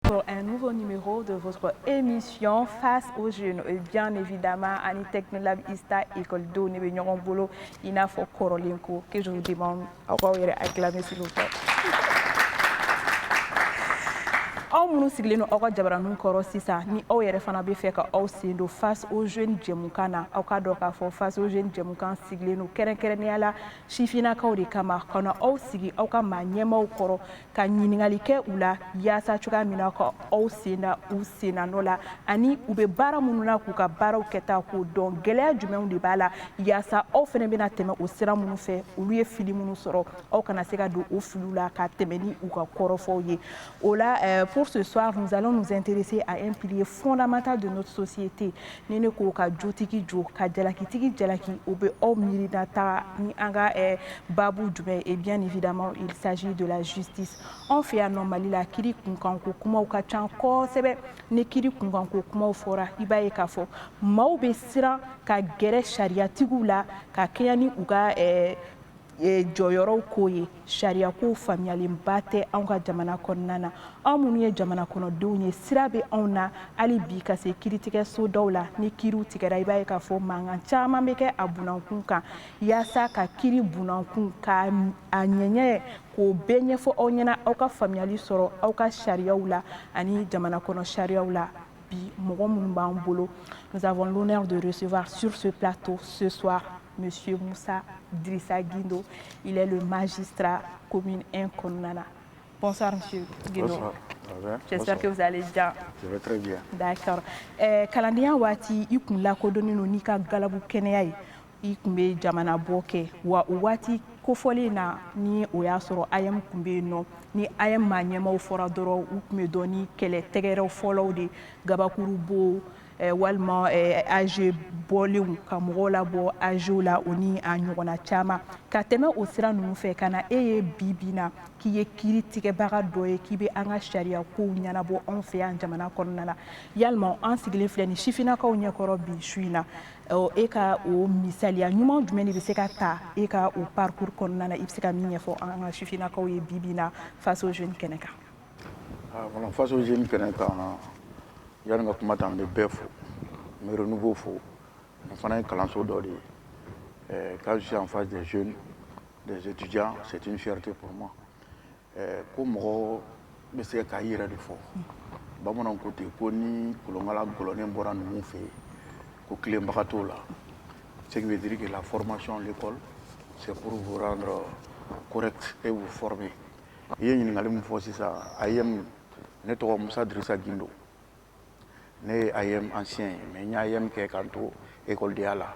pour un nouveau numéro de votre émission Face aux jeunes. Et bien évidemment, Annie Technolab Ista École d'eau, Nébé Bolo, Inafo Korolinko, que je vous demande à acclamer s'il vous plaît. Aw minnu sigilen aw ka jabaraniw kɔrɔ sisan ni aw yɛrɛ fana bɛ fɛ ka aw sen don Face aux jeunes jɛmukan na aw ka dɔn k'a fɔ Face aux jeunes jɛmukan sigilen don kɛrɛnkɛrɛnnenya la sifinnakaw de kama ka na aw sigi aw ka maa ɲɛmaaw kɔrɔ ka ɲininkali kɛ u la yaasa cogoya min na ka aw sen da u sen nɔ la ani u bɛ baara minnu na k'u ka baaraw kɛta k'o dɔn gɛlɛya jumɛnw de b'a la yaasa aw fana bɛna tɛmɛ o sira minnu fɛ olu ye fili minnu sɔrɔ aw kana se ka don o filiw la ka tɛmɛ ni u ka kɔrɔfɔw ye o la pour ce soir, nous allons nous intéresser à un pilier fondamental de notre société. Ni ne ko ka jotigi jo, ka jalakitigi jalaki, o bɛ aw miirina ta ni an ka babu jumɛn et bien évidemment, il s'agit de la justice. An fɛ yan nɔ Mali la kiiri kunkanko kumaw ka ca kosɛbɛ. Ni kiiri kunkanko kumaw fɔra, i b'a ye k'a fɔ maaw bɛ siran ka gɛrɛ sariyatigiw la ka kɛɲɛ ni u ka jɔyɔrɔw ko ye sariya ko faamuyalenba tɛ anw ka jamana kɔnɔna na anw minnu ye jamana kɔnɔdenw ye sira bɛ anw na hali bi ka se kiiritigɛso dɔw la ni kiiriw tigɛra i b'a ye k'a fɔ mankan caman bɛ kɛ a bunankun kan yaasa ka kiiri bunankun ka a ɲɛɲɛ k'o bɛɛ ɲɛfɔ aw ɲɛna aw ka faamuyali sɔrɔ aw ka sariyaw la ani jamana kɔnɔ sariyaw la bi mɔgɔ minnu b'an bolo nous avons l'honneur de recevoir sur ce plateau ce soir Monsieur Moussa Drissa Guindo, il est le magistrat commune 1 Kononana. Bonsoir Monsieur Guindo. Bonsoir. J'espère que vous allez bien. Je vais très bien. D'accord. Kalandenya waati i kun lakodɔnnen don n'i ka galabu kɛnɛya ye i kun bɛ jamana bɔ kɛ wa o waati kofɔlen na ni o y'a sɔrɔ AM kun bɛ yen nɔ ni AM maa ɲɛmaaw fɔra dɔrɔn u kun bɛ dɔn ni kɛlɛ tɛgɛrɛw fɔlɔw de gabakuru bo walima AG bɔlenw ka mɔgɔw labɔ AGw la o ni a ɲɔgɔnna caman ka tɛmɛ o sira ninnu fɛ ka na e ye bi bi na k'i ye kiiri tigɛbaga dɔ ye k'i bɛ an ka sariya kow ɲɛnabɔ anw fɛ yan jamana kɔnɔna la yalima an sigilen filɛ ni sifinnakaw ɲɛkɔrɔ bi su in na e ka o misaliya ɲuman jumɛn de bɛ se ka ta e ka o parcours kɔnɔna na i bɛ se ka min ɲɛfɔ an ka sifinnakaw ye bi bi na Face aux jeunes kɛnɛ kan. Voilà, Face aux jeunes kɛnɛ kan yani ka kuma ta n bɛ bɛɛ fo n bɛ renouveau fo n fana ye kalanso dɔ de ye quand je suis en face des jeunes des étudiants c'est une fierté pour moi ko mɔgɔ bɛ se k'a yɛrɛ de fɔ bamananw ko ten ko ni kolonkala gɔlɔnen bɔra numu fɛ yen ko tilenbaga t'o la ce qui veut dire que la formation à l'école c'est pour vous rendre correct et vous former i ye ɲininkali min fɔ sisan AEM ne tɔgɔ Musa Drissa Guindo ne ye AEM ancien ye mais n ye AEM kɛ k'an to écoledenya la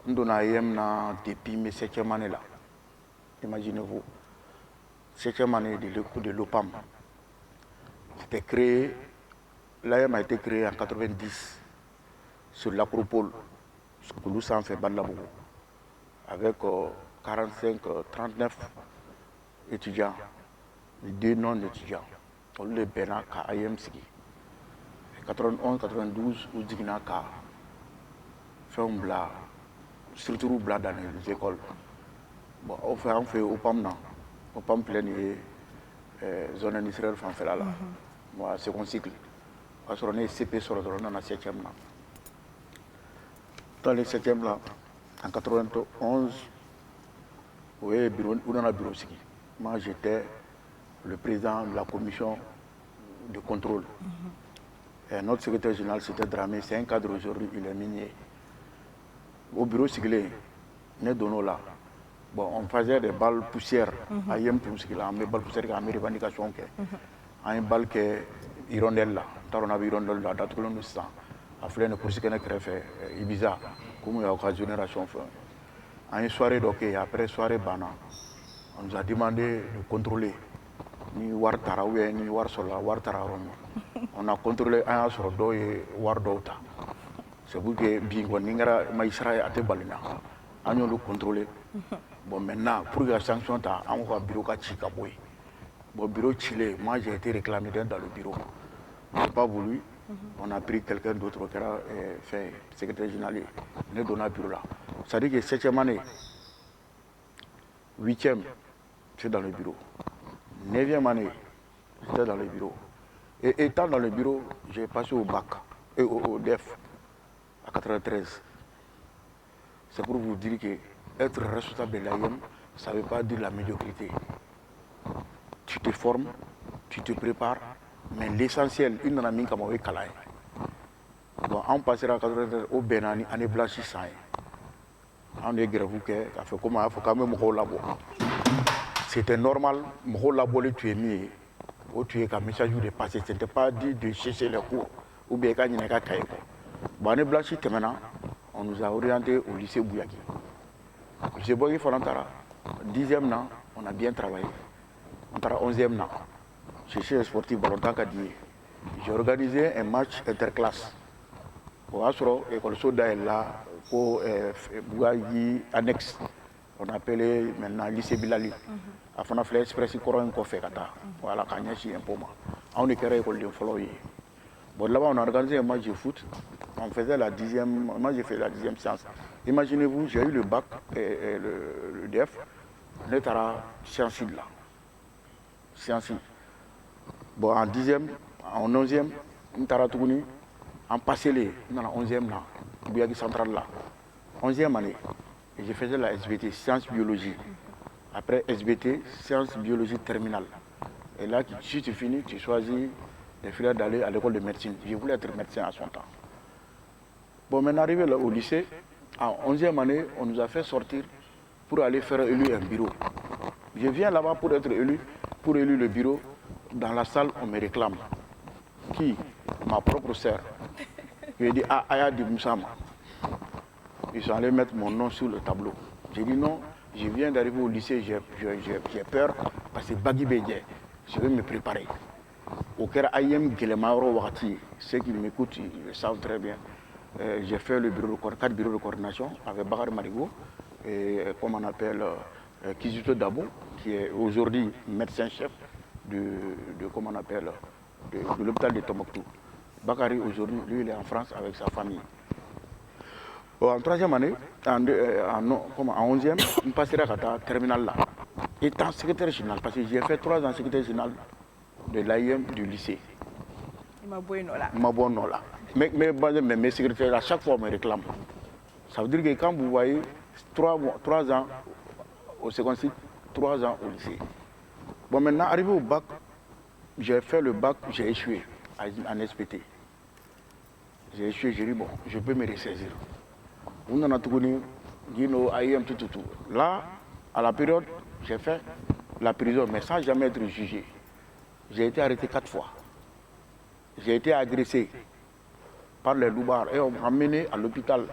n donna AEM na depuis n bɛ 7e année la imaginez-vous 7e année de l'OPAM c'était créé l'AEM a été créé en 90 sur l'acropole Kulu sanfɛ Badalabugu avec 39 étudiants et 2 non-étudiants olu de bɛnna ka AEM sigi 91-92 u jiginna ka fɛnw bila structure bila dans les écoles bon aw fɛ an fɛ OPAM na OPAM filɛ nin ye zone industrielle fanfɛla la moi second cycle o y'a sɔrɔ ne ye CP sɔrɔ dɔrɔn n nana 7e na dans les 7e là en 91 u ye bureau u nana bureau sigi moi j'étais le président de la commission de contrôle. Notre secrétaire général, c'était Dramé, c'est un cadre aujourd'hui, il est minier. Au bureau siglé, nous donnons là. Bon, on faisait des balles poussières. AEM pour ce là, on met balles poussières qui ont des revendications. On a une balle qui est hirondelle là. On a une hirondelle là, d'autres nous sang. A fait une course qui est fait Ibiza, comme il y a occasion de génération. On a une soirée donc après soirée bana, on nous a demandé de contrôler. Ni war tara ou ni war sola war tara rom on a contrôlé un y'a sɔrɔ dɔw ye wari dɔw ta c'est pour que bi kɔni ni kɛra magistrat ye a tɛ bali na an y'olu contrôlé bon maintenant pour que la sanction ta an ka bureau ka ci ka bɔ yen bon bureau cilen moi j'ai été réclamé dans le bureau j'ai pas voulu on a pris quelqu'un d'autre qui era fait secrétaire général ye ne donna bureau là c'est à dire que 7e année 8e c'est dans le bureau 9e année, j'étais dans le bureau. Et étant dans le bureau, j'ai passé au bac, et au DEF, à 93. C'est pour vous dire que être responsable de l'AIM, ça ne veut pas dire la médiocrité. Tu te formes, tu te prépares, mais l'essentiel, une de mes camarades est calé. Bon, on passera à 93 au Benani, on est blanchi sans. On est grave, on fait comment, il faut quand même me labo. C'était normal, me labo le tu es mis, ou tu es comme message de passer, ce n'était pas dit de chercher les cours, ou bien quand il n'y a qu'à cahier. Bon, on est blanchi maintenant, on nous a orientés au lycée Bouyaki. Au lycée Bouyaki, Falantara, 10e an, on a bien travaillé. On a 11e an. Je suis un sportif volontaire Kadié. J'ai organisé un match interclasse. Au Asro, l'école Soda est là, pour Bouyaki annexe. On appelait maintenant lycée Bilali. A fana fait express courant qu'on fait kata. Voilà, quand il y a un peu moins. On est carré école de Folloy. Bon, là-bas, on a organisé un match de foot. On faisait la 10e, moi j'ai fait la 10e séance. Imaginez-vous, j'ai eu le bac et le DEF. On est à sciences là. Sciences. Bon, en 10e, en 11e, on est à Tougouni. En passé, on est en 11e là. Bouyaki central là. 11e année. Et je faisais la SBT, sciences biologie. Après SBT, sciences biologie terminale. Et là, si tu finis, tu choisis les filières d'aller à l'école de médecine. Je voulais être médecin à son temps. Bon, maintenant, arrivé là, au lycée, en 11e année, on nous a fait sortir pour aller faire élu un bureau. Je viens là-bas pour être élu, pour élu le bureau. Dans la salle, on me réclame. Qui? Ma propre sœur. Je lui ai dit, ah, Aya Di Moussama. Ils sont allés mettre mon nom sur le tableau. J'ai dit non, je viens d'arriver au lycée, j'ai peur parce que Bagui Bédié, je vais me préparer. Au Kera Ayem Gelemaoro Wakati, ceux qui m'écoutent, ils le savent très bien. J'ai fait le bureau de 4 bureaux de coordination avec Bakar Marigo et comme on appelle Kizito Dabo, qui est aujourd'hui médecin-chef de comment on appelle, de l'hôpital de Tombouctou. Bakari aujourd'hui, lui, il est en France avec sa famille. En 3e année, en 11e, on passera à la terminale là. Étant secrétaire général, parce que j'ai fait 3 ans secrétaire général de l'AIM du lycée. Il m'a beau là. Il m'a beau là. Mais mes secrétaires, à chaque fois, me réclament. Ça veut dire que quand vous voyez 3 ans au second cycle, 3 ans au lycée. Bon, maintenant, arrivé au bac, j'ai fait le bac, j'ai échoué en SPT. J'ai échoué, j'ai dit, bon, je peux me ressaisir. On en a tout connu, tout. Là, à la période, j'ai fait la prison, mais sans jamais être jugé. J'ai été arrêté 4 fois. J'ai été agressé par les loupards et on m'a amené à l'hôpital,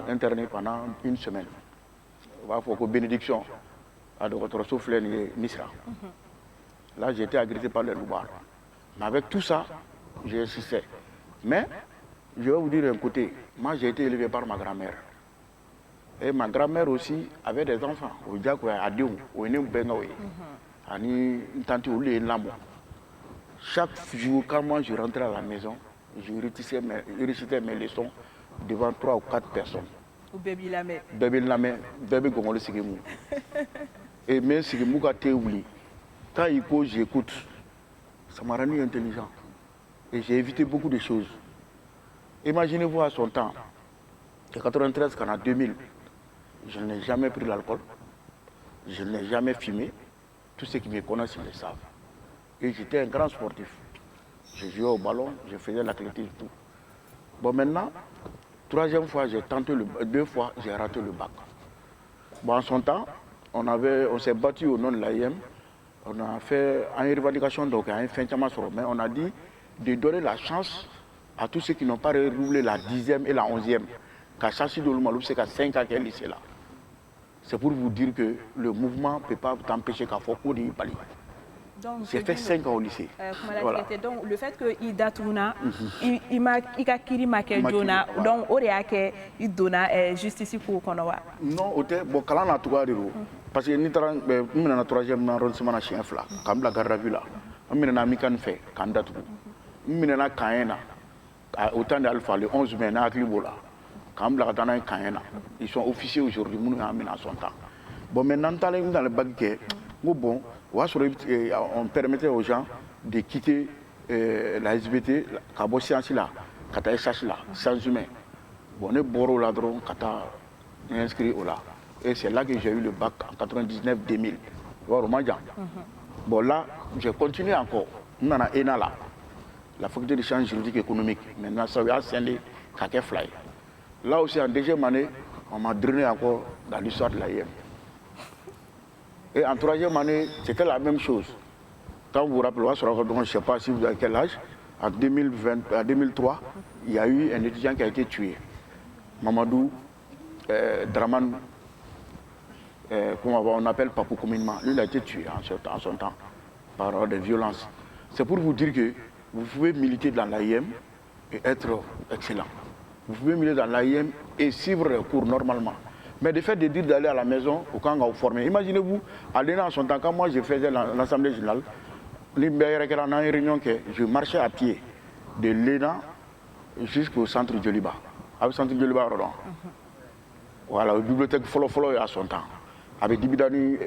interné pendant 1 semaine. Il faut que bénédiction à votre souffle Nisra. Là, j'ai été agressé par les loupards. Mais avec tout ça, j'ai insisté. Mais, je vais vous dire un côté, moi j'ai été élevé par ma grand-mère. Et ma grand-mère aussi avait des enfants. Au Diakou, à Diou, au Bengaoui. Chaque jour, quand moi je rentrais à la maison, je récitais mes leçons devant 3 ou 4 personnes. Ou bébé Lamé. Bébé Lamé, bébé Gongole Sigimou. Et même Sigimou a été oublié. Quand il cause, j'écoute. Ça m'a rendu intelligent. Et j'ai évité beaucoup de choses. Imaginez-vous à son temps, de 93 qu'en 2000, je n'ai jamais pris l'alcool, je n'ai jamais fumé. Tous ceux qui me connaissent, ils le savent. Et j'étais un grand sportif. Je jouais au ballon, je faisais l'athlétisme, tout. Bon, maintenant, 3e fois, j'ai tenté 2 fois, j'ai raté le bac. Bon, en son temps, on s'est battu au nom de l'AIM. On a fait une revendication, donc à un fin de mais on a dit de donner la chance à tous ceux qui n'ont pas renouvelé la 10e et la 11e. Qu'à Chassi de Loumalou, c'est qu'à 5 ans qu'elle est là. C'est pour vous dire que le mouvement ne peut pas t'empêcher qu'à Foko de Bali. J'ai fait 5 ans au lycée. Voilà. Donc, le fait qu'il datouna, il a kiri makedona, donc il a donné justice pour Konowa. Non, bon, quand on a tout parce que nous avons un 3e arrondissement à Chien-Fla, comme la garde à vue là. On a mis un fait, candidat. On a Kayena, autant d'Alpha, le 11 mai, à Klibola. Comme la Dana Kayena, ils sont officiers aujourd'hui, nous avons mis en son temps. Bon, maintenant, dans le bac, Bon, on permettait aux gens de quitter la SBT, la science là, la SH là, sciences humaines. Bon, on est boro là, on est inscrit au là. Et c'est là que j'ai eu le bac en 99-2000. Bon, là, j'ai continué encore. On a ENA là, la faculté de sciences juridiques et économiques. Maintenant, ça va scindé Kake Fly. Là aussi, en deuxième année, on m'a drainé encore dans l'histoire de l'AIM. Et en troisième année, c'était la même chose. Quand vous vous rappelez, je ne sais pas si vous avez quel âge, en 2003, il y a eu un étudiant qui a été tué. Mamadou Draman, on appelle Papou Kominma. Lui, il a été tué en son temps par des violences. C'est pour vous dire que vous pouvez militer dans l'AIM et être excellent. Vous pouvez militer dans l'AIM et suivre les cours normalement. Mais le fait de dire d'aller à la maison, au camp vous former. Imaginez-vous, à l'ENA en son temps, quand moi je faisais l'Assemblée générale, je marchais à pied de l'ENA jusqu'au centre de Joliba. Avec le centre de Joliba, voilà, la bibliothèque Folo à son temps. Avec Dibidani,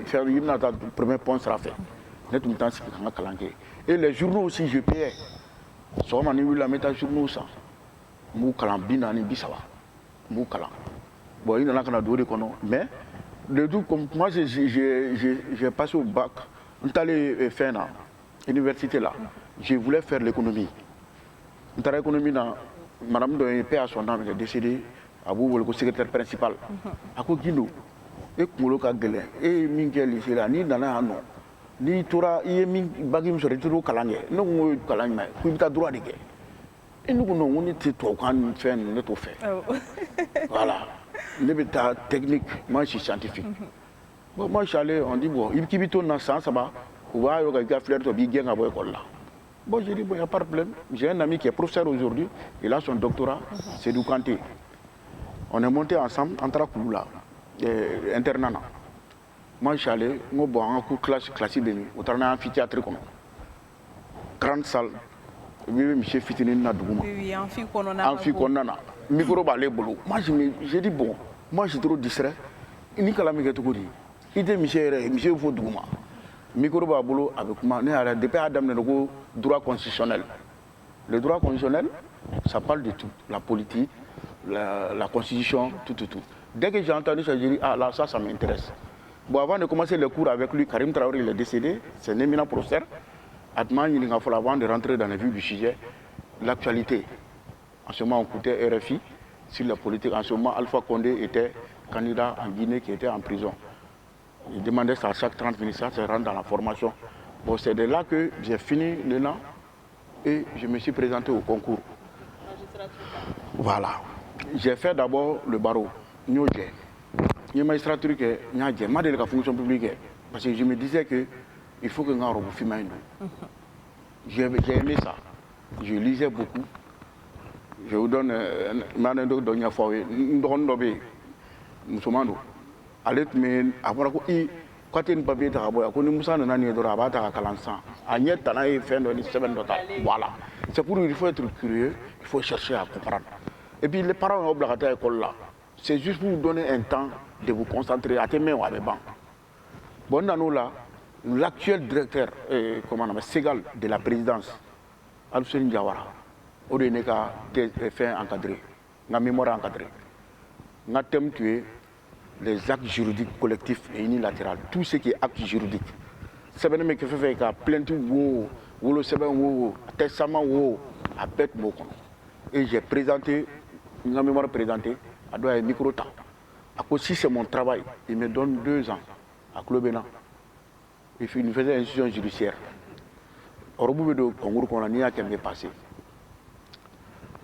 faire le premier point sera fait. Et les journaux aussi, je payais. Soit on a eu la méthode journaux, ça. Moukalan, Binani, Bissawa. Moukalan. Bon, il y en a qui ont donné, mais le tout, comme moi, j'ai passé au bac. On est allé faire l'université là. Je voulais faire l'économie. On est allé l'économie là. Madame de paix à son âme, elle est décédée. Abou, le secrétaire principal. À quoi Guindo? Et Koumolo Kagele. Et Minkel, ici là, ni dans un nom. Ni Tora, il y a Bagim sur le tour Kalangé. Non, Kalangé, puis tu as droit de guerre. Et nous, on était tout quand on fait notre fait. Voilà. L'état technique, moi je suis scientifique. Bon, moi je suis allé, on dit, bon, il y a un peu ça va, on va avoir un fleur de bien à l'école là. Bon, j'ai dit, bon, il n'y a pas de problème. J'ai un ami qui est professeur aujourd'hui, il a son doctorat, c'est du Kanté. On est monté ensemble, entre Koulou là, internat. Moi je suis allé, bon, en cours classique de nuit, on a un amphithéâtre comme 30 salles. Oui, monsieur Fitinin Nadouma. Oui, amphi Konana. Micro balé boulot. Moi, j'ai dit, bon, moi, je suis trop distrait. Il n'y a pas de choses. Il dit, monsieur Faudouma. Micro boulot avec moi. Depuis Adam, le droit constitutionnel. Le droit constitutionnel, ça parle de tout. La politique, la constitution, tout. Dès que j'ai entendu ça, j'ai dit, ah là, ça m'intéresse. Bon, avant de commencer le cours avec lui, Karim Traoré, il est décédé. C'est un éminent professeur. Avant de rentrer dans le vif du sujet, l'actualité. En ce moment, on écoutait RFI sur la politique. En ce moment, Alpha Condé était candidat en Guinée qui était en prison. Il demandait ça à chaque 30 minutes, ça se rend dans la formation. Bon, c'est de là que j'ai fini l'ENA et je me suis présenté au concours. Voilà. J'ai fait d'abord le barreau. Il y a une magistrature qui est la fonction publique. Parce que je me disais que il faut que nous ayons j'ai aimé ça. Je lisais beaucoup. Je vous donne un autre dernière fois. Nous sommes allés, mais après, quand tu es un papier, tu as voilà. C'est pour il faut être curieux, il faut chercher à comprendre. Et puis les parents ont obligatoires à l'école là. C'est juste pour vous donner un temps de vous concentrer à tes mains ou à mes bancs. Bon, nous là. L'actuel directeur Ségal de la présidence, Al-Hussein Diawara, il a fait encadré, la mémoire encadrée. Nous avons tué les actes juridiques collectifs et unilatéraux, tout ce qui est acte juridique. C'est bien que fait plainte ou le testament ou à bête. Et j'ai présenté, la mémoire présentée, à doigt un micro-temps. Si c'est mon travail, il me donne 2 ans à Klobena. Il faisait une institution judiciaire. Au bout du concours qu'on a mis à qu'elle m'est passé.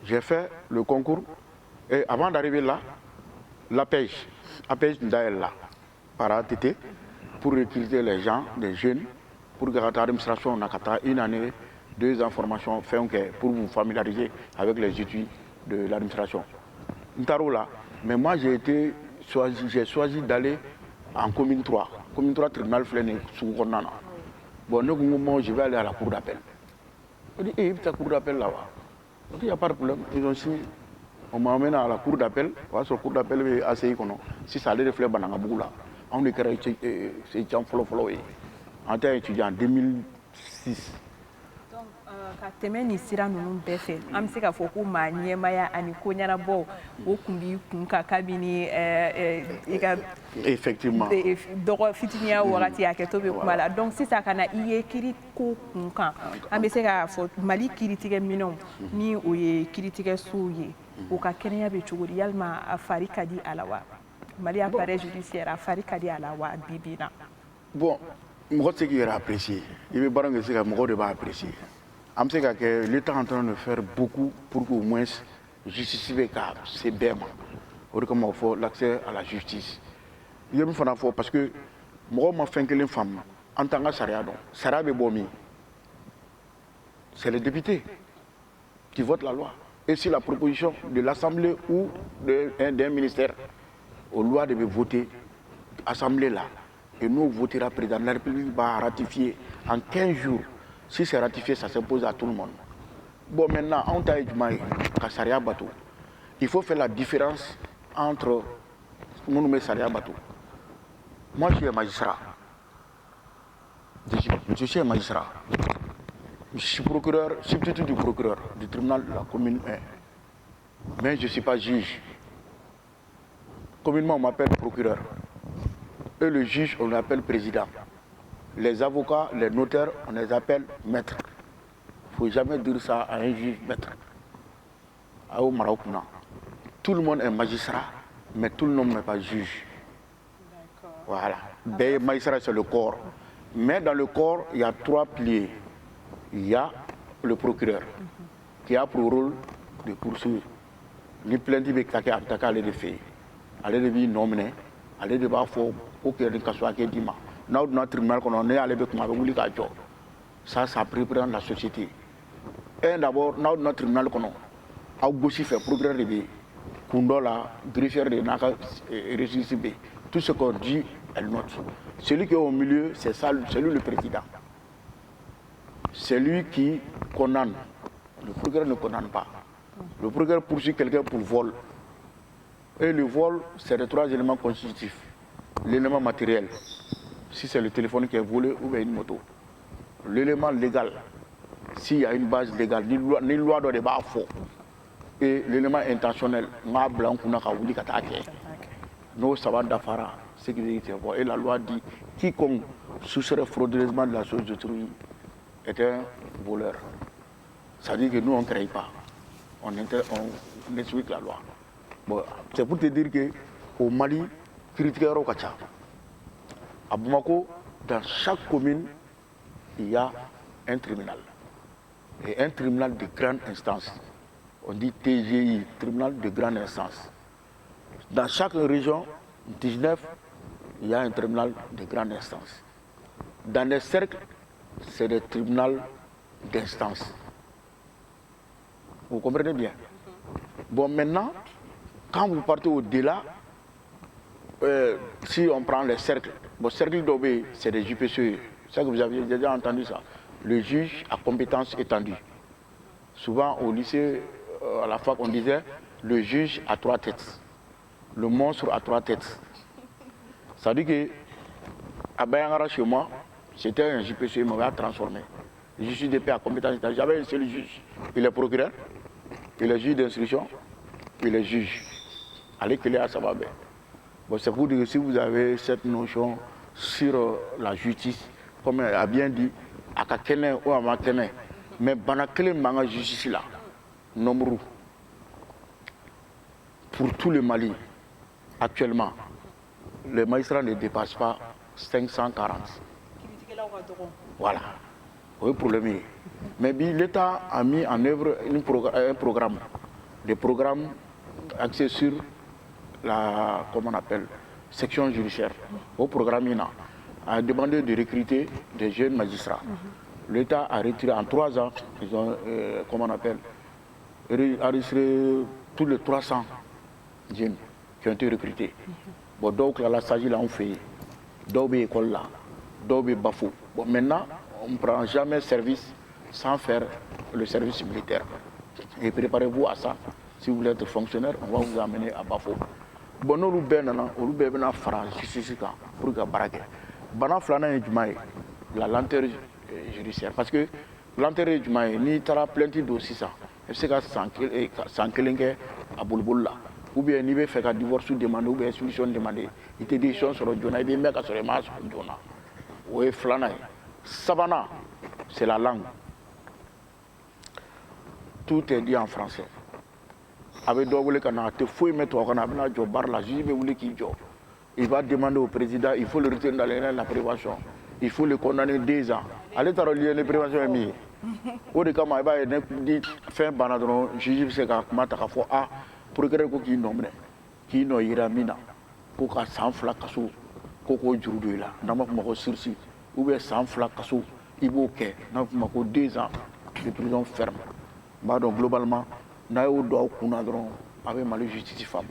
J'ai fait le concours et avant d'arriver là, la pêche d'ailleurs là, par ATT, pour recruter les gens, les jeunes, pour que l'administration ait une année, 2 ans de formation, pour vous familiariser avec les études de l'administration. Mais moi j'ai choisi d'aller en commune 3. Commune 3, tribunal Fléné, sous Gonana. Bon, nous, je vais aller à la cour d'appel. On dit, il y a cour d'appel là-bas. On dit, il n'y a pas de problème. Ils ont signé. On m'a amené à la cour d'appel. On va sur la cour d'appel, si ça allait refléter Banangabou là. anw de kɛra étudiant fɔlɔ-fɔlɔ ye an tɛ étudiant en 2006. ka tɛmɛ nin sira ninnu bɛɛ fɛ an bɛ se k'a fɔ ko maa ɲɛmaya ani ko ɲɛnabɔ o kun b'i kun kan kabini i ka effectivement dɔgɔ fitiniya wagati a kɛtɔ bɛ kuma la donc sisan ka na i ye kiiri ko kun kan an bɛ se k'a fɔ mali kiiritigɛminɛnw ni o ye kiiritigɛsow ye o ka kɛnɛya bɛ cogo di yalima a fari ka di a la wa mali appareil judiciaire a fari ka di a la wa bi bi in na. bon mɔgɔ tɛ se k'i yɛrɛ apprécier i bɛ baara kɛ se ka mɔgɔw de b'a apprécier an bɛ se ka kɛ l'État est en train de faire beaucoup pour qu'au moins justice bɛ ka se bɛɛ ma o de kama o fɔ l'accès à la justice i ye min fana fɔ parce que mɔgɔw ma fɛn kelen faamu an t'an ka sariya dɔn sariya bɛ bɔ min c'est les députés qui votent la loi et si la proposition de l'Assemblée ou d'un ministère aux lois de voter Assemblée là et nous votera président de la République va ratifier en 15 jours. Si c'est ratifié, ça s'impose à tout le monde. Bon, maintenant, on t'a dit Saria Batou. Il faut faire la différence entre nous et Saria Batou. Moi, je suis un magistrat. Je suis un magistrat. Je suis procureur, substitut du procureur du tribunal de la commune 1. Mais je ne suis pas juge. Communément, on m'appelle procureur. Et le juge, on l'appelle président. Les avocats, les notaires, on les appelle maîtres. Il ne faut jamais dire ça à un juge maître. Au Maroc, non. Tout le monde est magistrat, mais tout le monde n'est pas juge. Voilà. Des magistrats, c'est le corps. Mais dans le corps, il y a 3 piliers. Il y a le procureur, qui a pour rôle de poursuivre. Les plaintes qui sont attaquées à l'EDF. À l'EDF, nominé, à l'EDF, il faut que les cas soient dit. Dans notre tribunal, on est allé avec ça, ça prépare la société. Et d'abord, dans notre tribunal, on a aussi fait progrès de Kundola, greffier de Naka, et tout ce qu'on dit, elle note. Celui qui est au milieu, c'est ça, c'est lui le président. C'est lui qui condamne. Le procureur ne condamne pas. Le procureur poursuit quelqu'un pour vol. Et le vol, c'est les 3 éléments constitutifs. L'élément matériel, si c'est le téléphone qui est volé ou bien une moto. L'élément légal, s'il y a une base légale, ni loi de débat faux. Et l'élément intentionnel, nos savants d'affaires, sécurité. Et la loi dit quiconque soustrait frauduleusement de la chose d'autrui est un voleur. Ça dit que nous, on ne crée pas. On explique la loi. Bon, c'est pour te dire qu'au Mali, critiqueur au Kacha. À Bamako, dans chaque commune, il y a un tribunal. Et un tribunal de grande instance. On dit TGI, tribunal de grande instance. Dans chaque région, 19, il y a un tribunal de grande instance. Dans les cercles, c'est des tribunaux d'instance. Vous comprenez bien? Bon, maintenant, quand vous partez au-delà, si on prend les cercles, bon, cercle d'Obé, c'est des JPCE. Ça que vous avez déjà entendu ça. Le juge à compétence étendue. Souvent au lycée, à la fac, on disait le juge à 3 têtes. Le monstre à 3 têtes. Ça dit que à Bayangara chez moi, c'était un JPCE, il m'avait transformé. Le juge de paix à compétence étendue. J'avais un seul juge. Il est procureur, il est juge d'instruction, il est juge. Allez, qu'il est à Sababé. Bon, c'est pour dire que si vous avez cette notion sur la justice, comme elle a bien dit, à Kakene ou à Makene, mais Banakele Manga justice là, nombre pour tout le Mali, actuellement, les magistrats ne dépassent pas 540. Voilà. Oui, problème. Mais l'État a mis en œuvre un programme, des programmes axés sur la, comment on appelle, section judiciaire. Au programme INA a demandé de recruter des jeunes magistrats. L'État a retiré en 3 ans, ils ont, comment on appelle, enregistré tous les 300 jeunes qui ont été recrutés. Bon, donc là, s'agit là, on fait, d'autres écoles là, d'autres bafou. Bon, maintenant, on ne prend jamais service sans faire le service militaire. Et préparez-vous à ça. Si vous voulez être fonctionnaire, on va vous amener à Bafo. bon n'olu bɛɛ nana olu bɛɛ bɛna fara justice kan pour ka baara kɛ bana filanan ye jumɛn ye la lenteur judiciaire parce que lenteur ye jumɛn ye n'i taara plainte don sisan i bɛ se ka san kelen kɛ a boliboli la ou bien n'i bɛ fɛ ka divorce demander ou bien solution demander i tɛ décision sɔrɔ joona i bɛ mɛn ka sɔrɔ i m'a sɔrɔ joona o ye filanan ye sabanan c'est la langue tout est dit en français a bɛ dɔ wele ka na a tɛ foyi mɛn tubabukan na a bɛna jɔ baara la juge bɛ wuli k'i jɔ il va demander au président il faut le retenir dans les règles de la prévention il faut le condamner 2 ans ale t'a dɔn lieu de prévention ye min ye o de kama i b'a ye ni fɛn banna dɔrɔn juge bɛ se ka kuma ta k'a fɔ ah procureur ko k'i nɔ minɛ k'i nɔ yira min na ko ka san 2 kaso ko k'o juru don i la n'an b'a fɔ o ma ko sursis ou bien san 2 kaso i b'o kɛ n'an b'a fɔ o ma ko 2 ans de prison ferme n b'a dɔn globalement n'a y'o don aw kun na dɔrɔn a bɛ Mali justice faamu.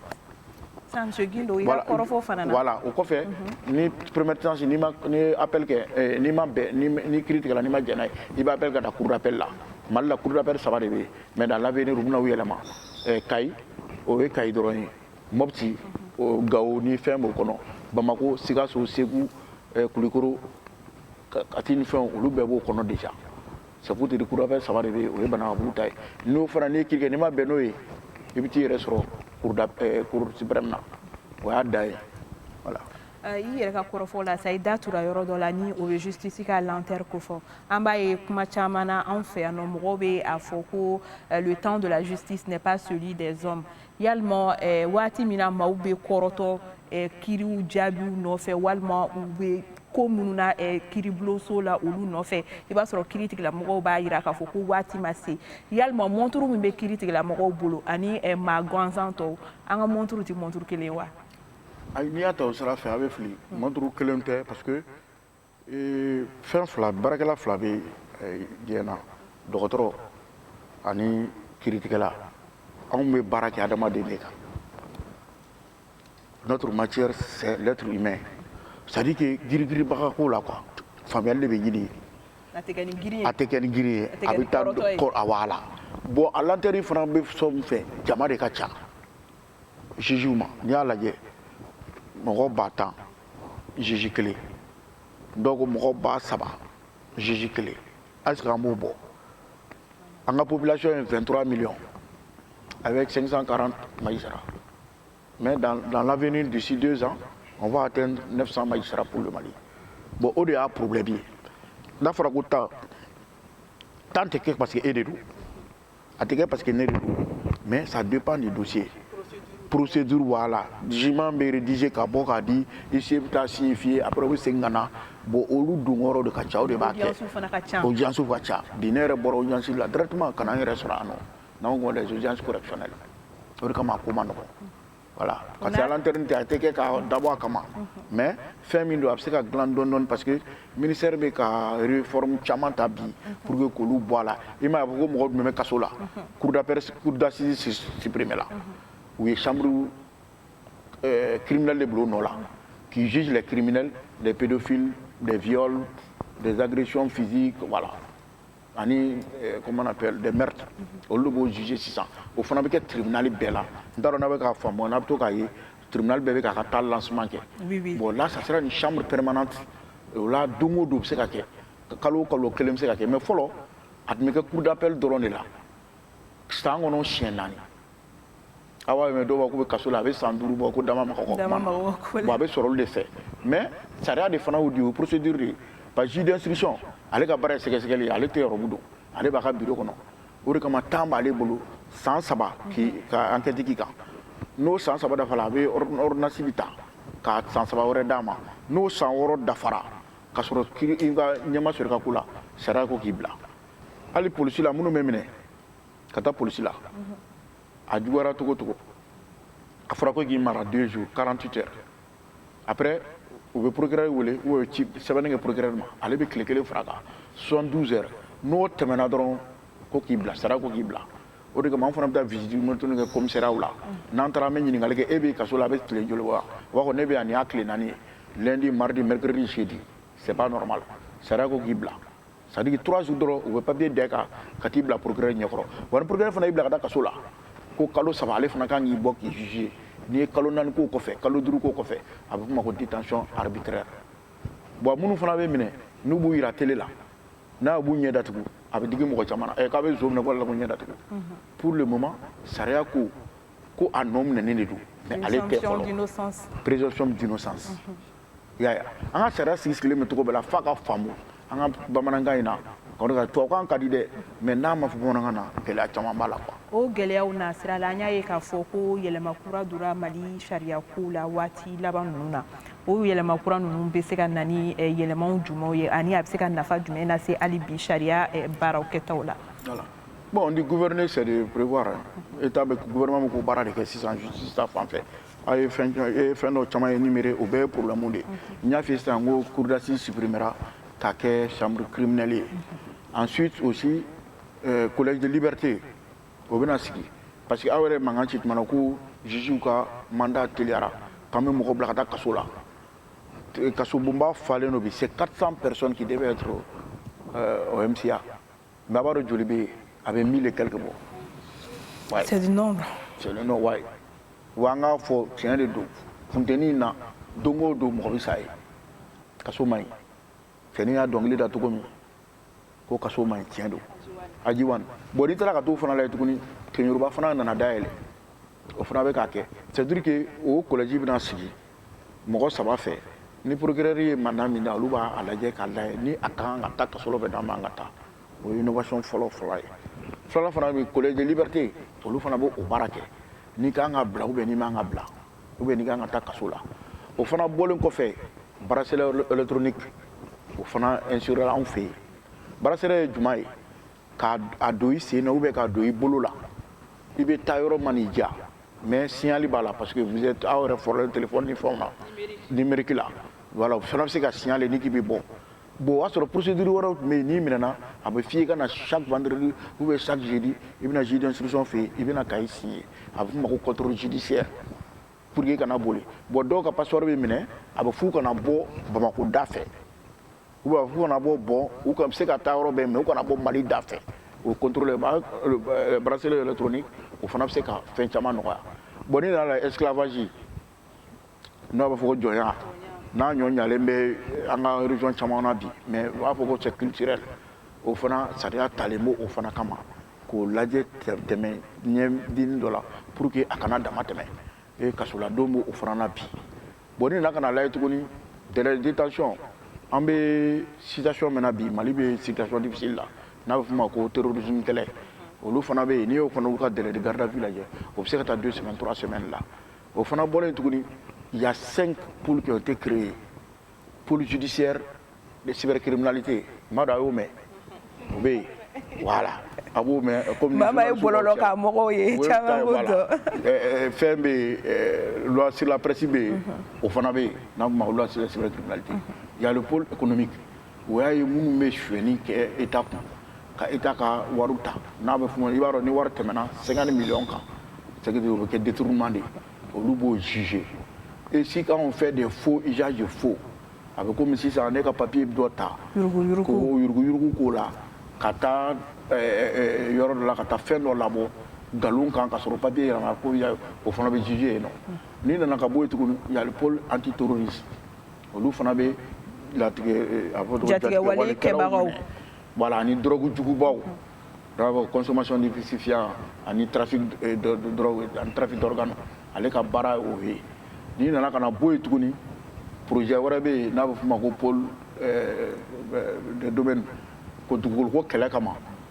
Voilà o kɔfɛ ni première instance ni appel kɛ ni kiiri tigɛla n'i ma jɛn n'a ye i bɛ appel ka taa cour d'appel la Mali la cour d'appel 3 de bɛ yen mais dans l'avenir u bɛna u yɛlɛma Kayi o ye Kayi dɔrɔn ye Mopti Gao ni fɛn b'o kɔnɔ Bamako Sikaso Segu Kulikoro Kati ni fɛnw olu bɛɛ b'o kɔnɔ déjà c'est pour te dire cour d'appel 3 de bɛ yen o ye Banaŋabugu ta ye n'o fana n'i ye kiiri kɛ n'i ma bɛn n'o ye i bɛ t'i yɛrɛ sɔrɔ cour suprême na o y'a da ye voilà. I yɛrɛ ka kɔrɔfɔ la sa i da tura yɔrɔ dɔ la ni o ye justice ka lenteur ko fɔ an b'a ye kuma caman na anw fɛ yan nɔ mɔgɔw bɛ a fɔ ko le temps de la justice n'est pas celui des hommes yalima waati min na maaw bɛ kɔrɔtɔ kiiriw jaabiw nɔfɛ walima u bɛ ko minnu na kiiribulonso la olu nɔfɛ i b'a sɔrɔ kiiri tigilamɔgɔw b'a jira k'a fɔ ko waati ma se yalima montre min bɛ kiiri tigilamɔgɔw bolo ani maa gansan tɔw an ka montre tɛ montre kelen wa. N'i y'a ta o sira fɛ a bɛ fili montre kelen tɛ parce que fɛn fila baarakɛla fila bɛ diɲɛ na dɔgɔtɔrɔ ani kiiritigɛla anw bɛ baara kɛ adamaden de kan notre matière c'est l'être humain c'est-à-dire que girigiribaga ko la quoi faamuyali de bɛ ɲini a tɛ kɛ ni giri ye a bɛ taa a wala bon a lenteur fana bɛ sɔn min fɛ jama de ka ca jugew ma n'i y'a lajɛ mɔgɔ 10,000 juge kelen dɔw ko mɔgɔ 7,000 juge kelen est-ce que an b'o bɔ an ka population est 23 millions avec 540 magistrats mais dans l'avenir d'ici 2 ans on va atteindre 900 magistrats pour le Mali bon o de y'a problème ye n'a fɔra ko temps tɛ kɛ parce que e de don a tɛ kɛ parce que ne de don mais ça dépend du dossier procédure voilà jugement bɛ rédigé ka bɔ k'a di huissier bɛ taa signifier après o bɛ segin ka na bon olu donyɔrɔ de ka ca o de b'a kɛ audience ka ca bi ne yɛrɛ bɔra audience la directement ka na n yɛrɛ sɔrɔ yan nɔ n'anw ko les audiences correctionnelles o de kama a ko ma nɔgɔn voilà parce que à l'interne a tɛ kɛ ka dabɔ a kama mais fɛn min don a bɛ se ka dilan dɔɔni dɔɔni parce que ministère bɛ ka réforme caman ta bi pour que k'olu bɔ a la i m'a ye a fɔ ko mɔgɔ jumɛn bɛ kaso la cour d'assises supprimé la ou une chambre criminelle de Blonnola qui juge les criminels, les pédophiles, des viols, des agressions physiques, voilà. Comment on appelle, des meurtres. On le juge 600. Au fond, avec le tribunal Bella, on a le tribunal Bella qui a un lancement. Bon, là, ça sera une chambre permanente. Là, deux mots d'où c'est qu'il y a. Mais il faut admettre que le coup d'appel de l'on est là. C'est un chien. Awa mais dɔw b'a ko bɛ kaso la a bɛ san 5 bɔ ko dama ma kɔkɔ kuma na bon a bɛ sɔrɔ olu de fɛ mais sariya de fana y'o di o ye procédure de ye parce que juge d'instruction ale ka baara ye sɛgɛsɛgɛli ye ale tɛ yɔrɔ don ale b'a ka bureau kɔnɔ o de kama temps b'ale bolo san 3 ka enquête k'i kan n'o san 3 dafara a bɛ ordonnance bi ta ka san 3 wɛrɛ d'a ma n'o san 6 dafara ka sɔrɔ i ka ɲɛma sɔrɔ i ka ko la sariya ko k'i bila hali polisi la minnu bɛ minɛ ka taa polisi la a juguyara togo togo a fɔra ko k'i mara 2 jours 48 heures après u bɛ procureur wele ou bɛ sɛbɛnni kɛ procureur ma ale bɛ tile 1 fara a kan 72 heures n'o tɛmɛna dɔrɔn ko k'i bila sariya ko k'i bila o de kama an fana bɛ taa visite monotone kɛ commissariat la n'an taara an bɛ ɲininkali kɛ e bɛ kaso la a bɛ tile joli wa u b'a fɔ ne bɛ yan nin y'a tile 4 ye lundi mardi mercredi jeudi c'est pas normal sariya ko k'i bila c'est à dire que 3 jours dɔrɔn u bɛ papier d'e kan ka t'i bila procureur ɲɛkɔrɔ wa ni procureur fana y'i bila ka taa kaso la ko kalo 3 ale fana kan k'i bɔ k'i juger n'i ye kalo 4 k'o kɔfɛ kalo 5 k'o kɔfɛ a bɛ f'o ma ko détention arbitraire bon minnu fana bɛ minɛ n'u b'u yira télé la n'a b'u ɲɛ datugu a bɛ digi mɔgɔ caman na k'a bɛ zo minɛ ko ala ko ɲɛ datugu pour le moment sariya ko a nɔ minɛnen de don mais ale tɛ fɔlɔ présomption d'innocence i y'a ye an ka sariya sigilen bɛ cogo bɛɛ la f'a ka faamu an ka bamanankan in na tubabukan ka di dɛ mais n'a ma fɔ bamanankan na gɛlɛya caman b'a la quoi. O gɛlɛyaw na sira la an y'a ye k'a fɔ ko yɛlɛma kura donna Mali sariya ko la waati laban ninnu na o yɛlɛma kura ninnu bɛ se ka na ni yɛlɛmaw jumɛnw ye ani a bɛ se ka nafa jumɛn lase hali bi sariya baaraw kɛtaw la. Voilà. Bon, on dit gouverner, c'est de prévoir. État bɛ gouvernement ko baara de kɛ sisan justice ta fan fɛ a ye fɛn dɔ caman énuméré o bɛɛ ye problème de ye n y'a f'i ye sisan ko cour d'assises supprimera k'a kɛ chambre criminelle ye ensuite aussi collège de liberté o bɛna sigi parce que aw yɛrɛ mankan ci tuma na ko juges ka mandat teliyara k'an bɛ mɔgɔ bila ka taa kaso la kaso bonba falen do bi c'est 400 personnes qui devaient être au MCA mais a b'a dɔn joli bɛ yen a bɛ 1000 et quelques bɔ. Ouais. C'est du nombre. C'est le nombre, ouais. Wa an k'a fɔ tiɲɛ de don funteni in na don o don mɔgɔ bɛ sa ye kaso man ɲi cɛnin y'a dɔnkili da cogo min ko kaso man ɲi tiɲɛ don Ajiwan bon n'i taara ka t'o fana lajɛ tuguni Keɲoruba fana nana dayɛlɛ o fana bɛ k'a kɛ c'est à dire que o kɔlɛji bɛna sigi mɔgɔ 3 fɛ ni procureur ye mandat min da olu b'a lajɛ k'a lajɛ ni a ka kan ka taa kaso la n'a man kan ka taa o ye innovation fɔlɔ ye filanan fana bɛ collège de liberté olu fana b'o baara kɛ n'i ka kan ka bila ou bien n'i man kan ka bila ou bien n'i ka kan ka taa kaso la o fana bɔlen kɔfɛ bracelet électronique o fana instauré anw fɛ yen bracelet ye jumɛn ye k'a don i sen na ou bien k'a don i bolo la i bɛ taa yɔrɔ ma n'i diya mais signali b'a la parce que vous êtes aw yɛrɛ fɔlɔ téléphone ni fɛnw na numérique la voilà o fana bɛ se ka signaler ni k'i bɛ bɔ bon o y'a sɔrɔ procédure wɛrɛw tun bɛ yen n'i minɛna a bɛ f'i ye ka na chaque vendredi ou bien chaque jeudi i bɛna juge d'instruction fɛ yen i bɛna cahier signer a bɛ f'o ma ko contrôle judiciaire pour que i kana boli bon dɔw ka passeport bɛ minɛ a bɛ f'u kana bɔ Bamako da fɛ ou bien a bɛ f'u kana bɔ u ka se ka taa yɔrɔ bɛɛ mais u kana bɔ Mali da fɛ o contrôle bracelet électronique o fana bɛ se ka fɛn caman nɔgɔya bon n'i nana esclavage n'o b'a fɔ ko jɔnya n'a ɲɔ ɲalen bɛ an ka région caman na bi mais u b'a fɔ ko c'est culturel o fana sariya talen b'o o fana kama k'o lajɛ tɛmɛ ɲɛdini dɔ la pour que a kana dama tɛmɛ kasoladenw b'o o fana na bi bon n'i nana ka na lajɛ tuguni délai de détention an bɛ situation min na bi Mali bɛ situation difficile la n'a bɛ f'o ma ko terrorisme kɛlɛ olu fana bɛ yen n'i y'o fana olu ka délai de garde à vue lajɛ o bɛ se ka taa 2 semaines 3 semaines la o fana bɔlen tuguni il y a 5 pôles qui ont été créés. Pôle judiciaire de cybercriminalité. Voilà. Maman est bololo ka mogo ye chama bodo. Loi sur la presse au fanabe na ma loi sur la cybercriminalité. Il y a le pôle économique. Où il y a une mechweni qui est état ka état ka waruta. Na be fuma ibaro ni war temena 50 millions ka. C'est que détournement de olu bo juger. Et si quand on fait des faux usage de faux avec comme si ça en est que papier doit ta yurugu ko la kata yoro de la kata fait no labo galon kan ka soro papier na ko ya o fana be juger non ni na ka boy tukun ya le pôle antiterroriste olu fana be la tige jatige wali kebaro voilà ni drogue jugubaw bravo consommation de stupéfiants ani trafic de drogue ani trafic d'organes ale ka bara o he ni nana kana boy tuguni projet wɛrɛ bɛ yen n'a bɛ f'o ma ko pôle de domaine ko dugukolo ko kɛlɛ kama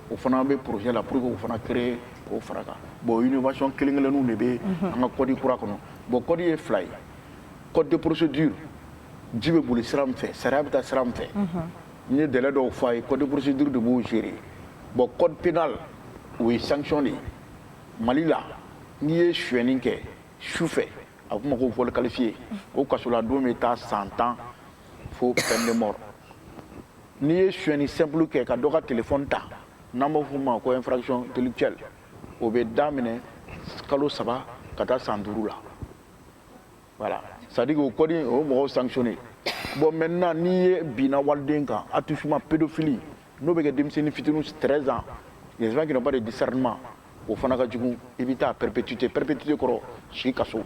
o fana bɛ projet la pour que o fana créer k'o fara kan bon innovation kelen-kelenninw de bɛ an ka code kura kɔnɔ bon code ye 2 ye code de procédure ji bɛ boli sira min fɛ sariya bɛ taa sira min fɛ n ye délai dɔw fɔ a ye code de procédure de b'o gérer bon code pénal o ye sanction de ye Mali la n'i ye suyɛni kɛ su fɛ a bɛ f'o ma ko vol qualifié o kasoladenw bɛ taa 100 ans fo peine de mort n'i ye suyɛni simple kɛ ka dɔ ka téléphone ta n'an b'a f'o ma ko infraction délictuelle o bɛ daminɛ kalo 3 ka taa san 5 la voilà c'est à dire que o code o mɔgɔw sanctionné bon maintenant n'i ye binna waliden kan attouchement pédophilie n'o bɛ kɛ denmisɛnnin fitinin 13 ans les gens qui n'ont pas de discernement o fana ka jugu i bɛ taa perpétuité kɔrɔ si kaso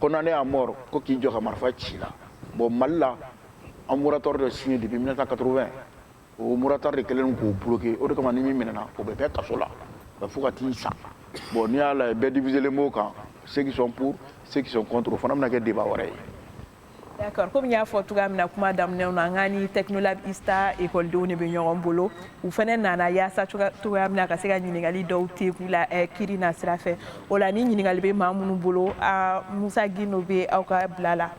condamné à mort ko k'i jɔ ka marifa ci la bon Mali la un moratoire de signé depuis 1980 o moratoire de kɛlen k'o bloqué o de kama ni min minɛna o bɛ bɛɛ kaso la fo ka t'i sa bon n'i y'a lajɛ bɛɛ divisé les mots kan ceux qui sont pour ceux qui sont contre o fana bɛna kɛ débat wɛrɛ ye. D'accord, comme y'a fɔ cogoya min na kuma daminɛ na an ka ni Technolab ISTA ekɔlidenw de bɛ ɲɔgɔn bolo u fana nana yaasa cogoya min na ka se ka ɲininkali dɔw teku la kiri na sira fɛ o la ni ɲininkali bɛ maa minnu bolo Musa Gindo bɛ aw ka bila la a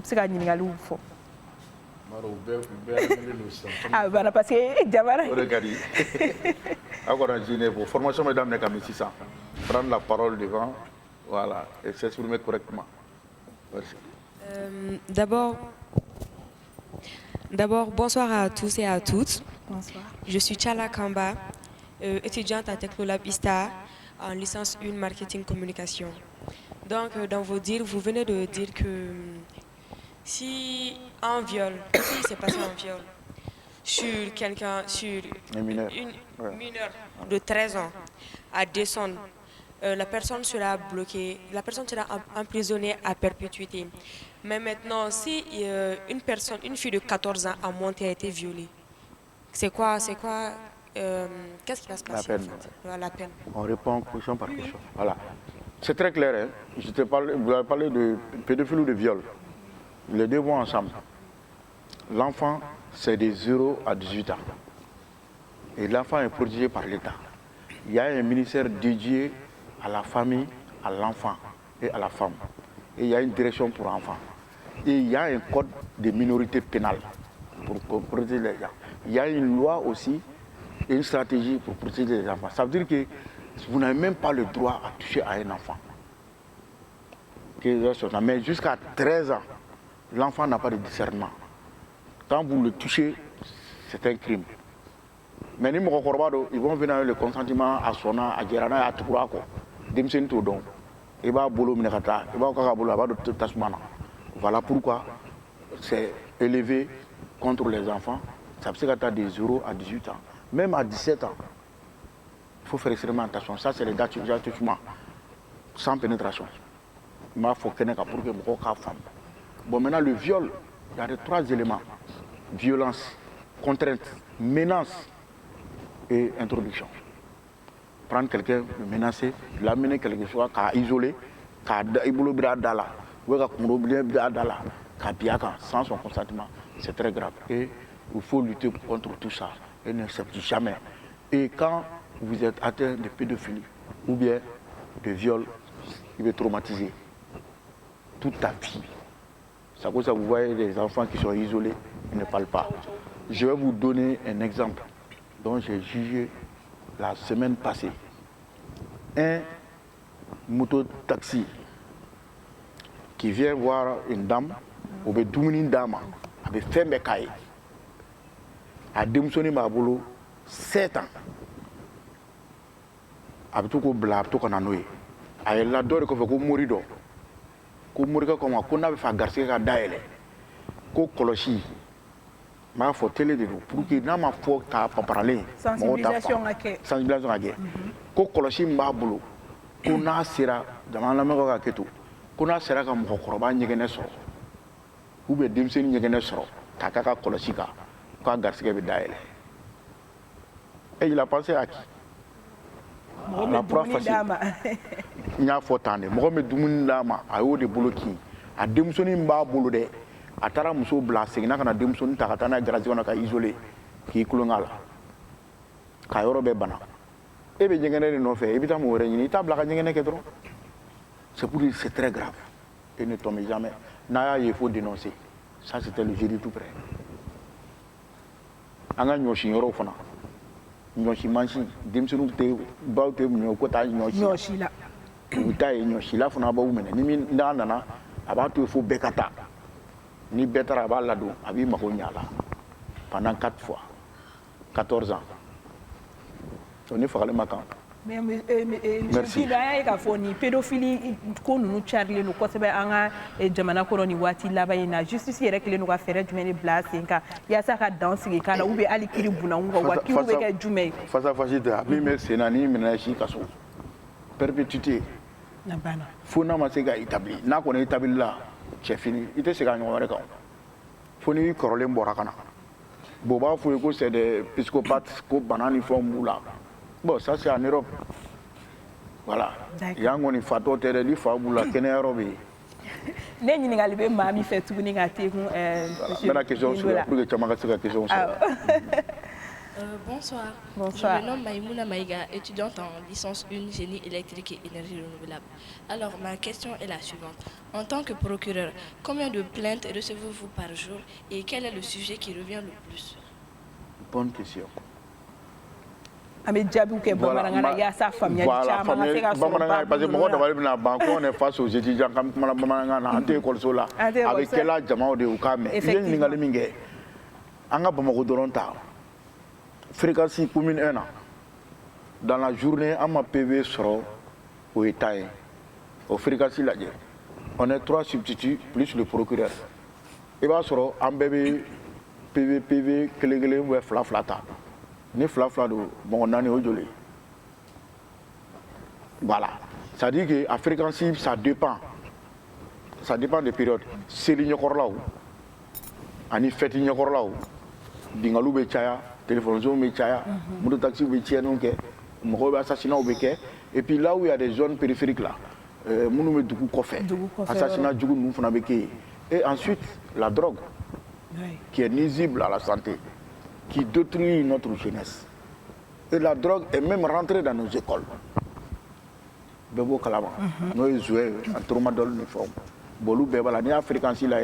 bɛ se ka ɲininkaliw fɔ. Ah voilà parce que jamana o de ka di aw kana gêner bon formation bɛ daminɛ kabini sisan prendre la parole devant voilà et s'exprimer correctement. Merci. D'abord, bonsoir à tous et à toutes. Bonsoir. Je suis Tchala Kamba, étudiante à Technolab ISTA en licence 1 marketing communication. Donc, dans vos dires, vous venez de dire que si s'est passé un viol sur quelqu'un, sur une mineure de 13 ans à descendre, la personne sera bloquée, la personne sera emprisonnée à perpétuité. Mais maintenant, si une fille de 14 ans a monté, a été violée, c'est quoi, qu'est-ce qui va se passer? La peine. On répond question par question. Voilà. C'est très clair. Hein? Vous avez parlé de pédophilie ou de viol. Les deux vont ensemble. L'enfant, c'est de 0 à 18 ans. Et l'enfant est protégé par l'État. Il y a un ministère dédié à la famille, à l'enfant et à la femme. Et il y a une direction pour l'enfant. Et il y a un code de minorité pénale pour protéger les gens. Il y a une loi aussi et une stratégie pour protéger les enfants. Ça veut dire que vous n'avez même pas le droit à toucher à un enfant. Mais jusqu'à 13 ans, l'enfant n'a pas de discernement. Quand vous le touchez, c'est un crime. Mais ils vont venir avec le consentement à son à Gérana, à Tourako. Voilà pourquoi c'est élevé contre les enfants. Ça peut être de 0 à 18 ans. Même à 17 ans, il faut faire extrêmement attention. Ça, c'est les attouchements sans pénétration. Il faut que les femmes. Bon, maintenant, le viol, il y a 3 éléments. Violence, contrainte, menace et introduction. Prendre quelqu'un, le menacer, l'amener quelque chose, isoler, sans son consentement, c'est très grave. Et il faut lutter contre tout ça et ne s'accepter jamais. Et quand vous êtes atteint de pédophilie ou bien de viol, il va traumatiser toute ta vie. C'est pour ça que vous voyez des enfants qui sont isolés, ils ne parlent pas. Je vais vous donner un exemple dont j'ai jugé la semaine passée. Un moto-taxi qui vient voir une dame, ou bien une dame, avec fait mes cahiers. A démissionné ma boulot 7 ans. Avec tout le blab, tout le monde. Elle a donné que vous mourrez. Ko morika ko ma ko na be fa garse ka daele ko kolosi ma fo télé de pour que na ma fo ta parler sensibilisation ake ko kolosi mba bolo ko na sera jamana me ko ka keto ko na sera ka mo koroba nyegene so ou be demseni nyegene so ta ka kolosi ka ko garse be daele et il a pensé à qui la proie facile. Il y a fort temps. Mohamed Doumouni Dama a eu des bloqués. A démissionné m'a bolo de. A tara muso blasé. N'a qu'à démissionner taratana grazio n'a qu'à isoler. Qui est coulongala. Kayoro bebana. Et bien j'engagé nos faits. Évidemment on réunit. T'as blagué j'engagé qu'est-ce c'est pour dire c'est très grave. Et ne tombez jamais. Naya il faut dénoncer. Ça c'était le jeudi tout près. Anga nyoshi yoro fana. Nyoshi manchi. Démissionner te baute nyokota nyoshi la. Nyoshi la fana ba umene. Ni nana abato il faut bekata. Ni betara ba lado abi mako nyala. Pendant 4 fois. 14 ans. On est farale makan. Mais merci. Ka fo ni pédophilie ko nunu charlie no kosebe anga jamana ko ni wati labaye na justice yere kile no ka fere jumeni blase nka ya saka danse kana ube ali kiri buna ngo wa ki ube ka jume face à face de abi merci nani menachi kaso perpétuité fo n'a ma se ka établi n'a kɔni établi la c'est fini i tɛ se ka ɲɔgɔn wɛrɛ kan fo ni kɔrɔlen bɔra ka na bon b'a fɔ ko c'est des psychopathes ko bana ni fɛnw b'u la bon ça c'est en Europe voilà yan kɔni fatɔ tɛ dɛ ni fa b'u la kɛnɛyayɔrɔ bɛ yen ne ɲininkali bɛ maa min fɛ tuguni ka te kun n bɛna question sɔrɔ pour que caman ka se ka question sɔrɔ. Bonsoir. Bonsoir. Je me nomme Maïmouna Maïga, étudiante en licence 1 génie électrique et énergie renouvelable. Alors, ma question est la suivante. En tant que procureur, combien de plaintes recevez-vous par jour et quel est le sujet qui revient le plus? Bonne question. An bɛ jaabiw kɛ bamanankan na yaasa faamuyali caman ka se ka sɔrɔ bamanankan parce que mɔgɔ dabali bɛna ban ko on est face aux étudiants kan kumana bamanankan na an tɛ école la a bɛ kɛla jamaw de u k'a mɛn i ye ɲininkali min kɛ an ka Bamako dɔrɔn ta fréquence commune 1 na dans la journée an ma PV sɔrɔ o ye ta ye o fréquence lajɛ on est 3 substituts plus le procureur i b'a sɔrɔ an bɛɛ bɛ PV kelen kelen ou fila fila ta ni fila fila don mɔgɔ naani o joli voilà ça dit que a fréquence ça dépend des périodes seli ɲɛkɔrɔlaw ani fête ɲɛkɔrɔlaw bingalu bɛ caya téléphone bɛ caya moto taxi bɛ tiɲɛniw kɛ mɔgɔw bɛ assassinat bɛ kɛ et puis là où il y a des zones périphériques là minnu bɛ dugu kɔfɛ assassinat jugu ninnu fana bɛ kɛ yen et ensuite la drogue qui est nuisible à la santé qui détruit notre jeunesse. Et la drogue est même rentrée dans nos écoles. Bebo kalama. Nous jouons un traumadol de forme. Bolou beba la ni fréquence là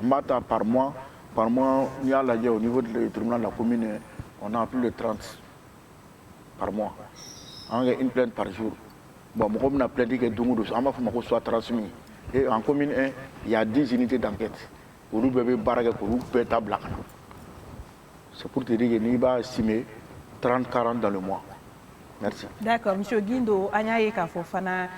mata par mois ni à la au niveau du tribunal de la commune on a plus de 30 par mois. On a une plainte par jour. Bon moi on a plainte que donc on va faire soit transmis et en commune 1 il y a 10 unités d'enquête. Bolou bébé baraga bolou beta black. C'est pour te dire que nous va estimer 30-40 dans le mois. Merci. D'accord, monsieur Guindo, an y'a ye k'a fɔ fana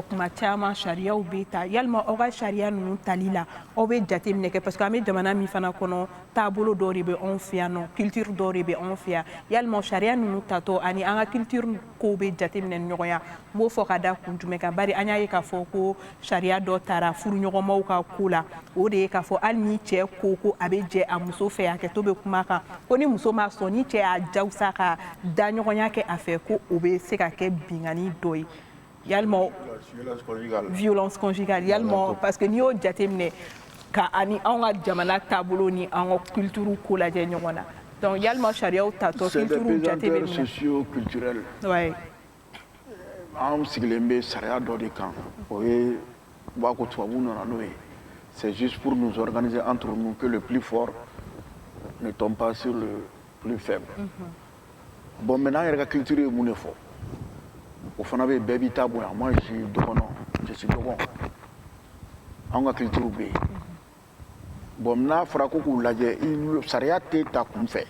kuma caman sariyaw bɛ ta yalima aw ka sariya ninnu tali la aw bɛ jateminɛ kɛ parce que an bɛ jamana min fana kɔnɔ taabolo dɔ de bɛ anw fɛ yan nɔ culture dɔ de bɛ anw fɛ yan yalima sariya ninnu tatɔ ani an ka culture kow bɛ jateminɛ ni ɲɔgɔn ye n b'o fɔ ka da kun jumɛn kan bari an y'a ye k'a fɔ ko sariya dɔ taara furuɲɔgɔnmaw ka ko la o de ye k'a fɔ hali ni cɛ ko a bɛ jɛ a muso fɛ a kɛtɔ bɛ kuma kan ko ni muso m'a sɔn ni cɛ y'a jagosa ka da ɲɔgɔnya kɛ a fɛ ko o bɛ se ka kɛ bingani dɔ ye yalima violence conjugale yalima parce que n'i y'o jateminɛ ka ani anw ka jamana taabolo ni an ka culture ko lajɛ ɲɔgɔn na donc yalima sariyaw tatɔ culture jate bɛ minɛ socio-culturel anw sigilen bɛ sariya dɔ de kan o ye b'a ko tubabu nana n'o ye c'est juste pour nous organiser entre nous que le plus fort ne tombe pas sur le plus faible. Bon maintenant yɛrɛ ka culture ye mun de fɔ o fana bɛ bɛɛ b'i ta bonya moi je suis dɔgɔnɔ je suis dɔgɔn anw ka culture bɛ yen bon n'a fɔra ko k'u lajɛ sariya tɛ ta kun fɛ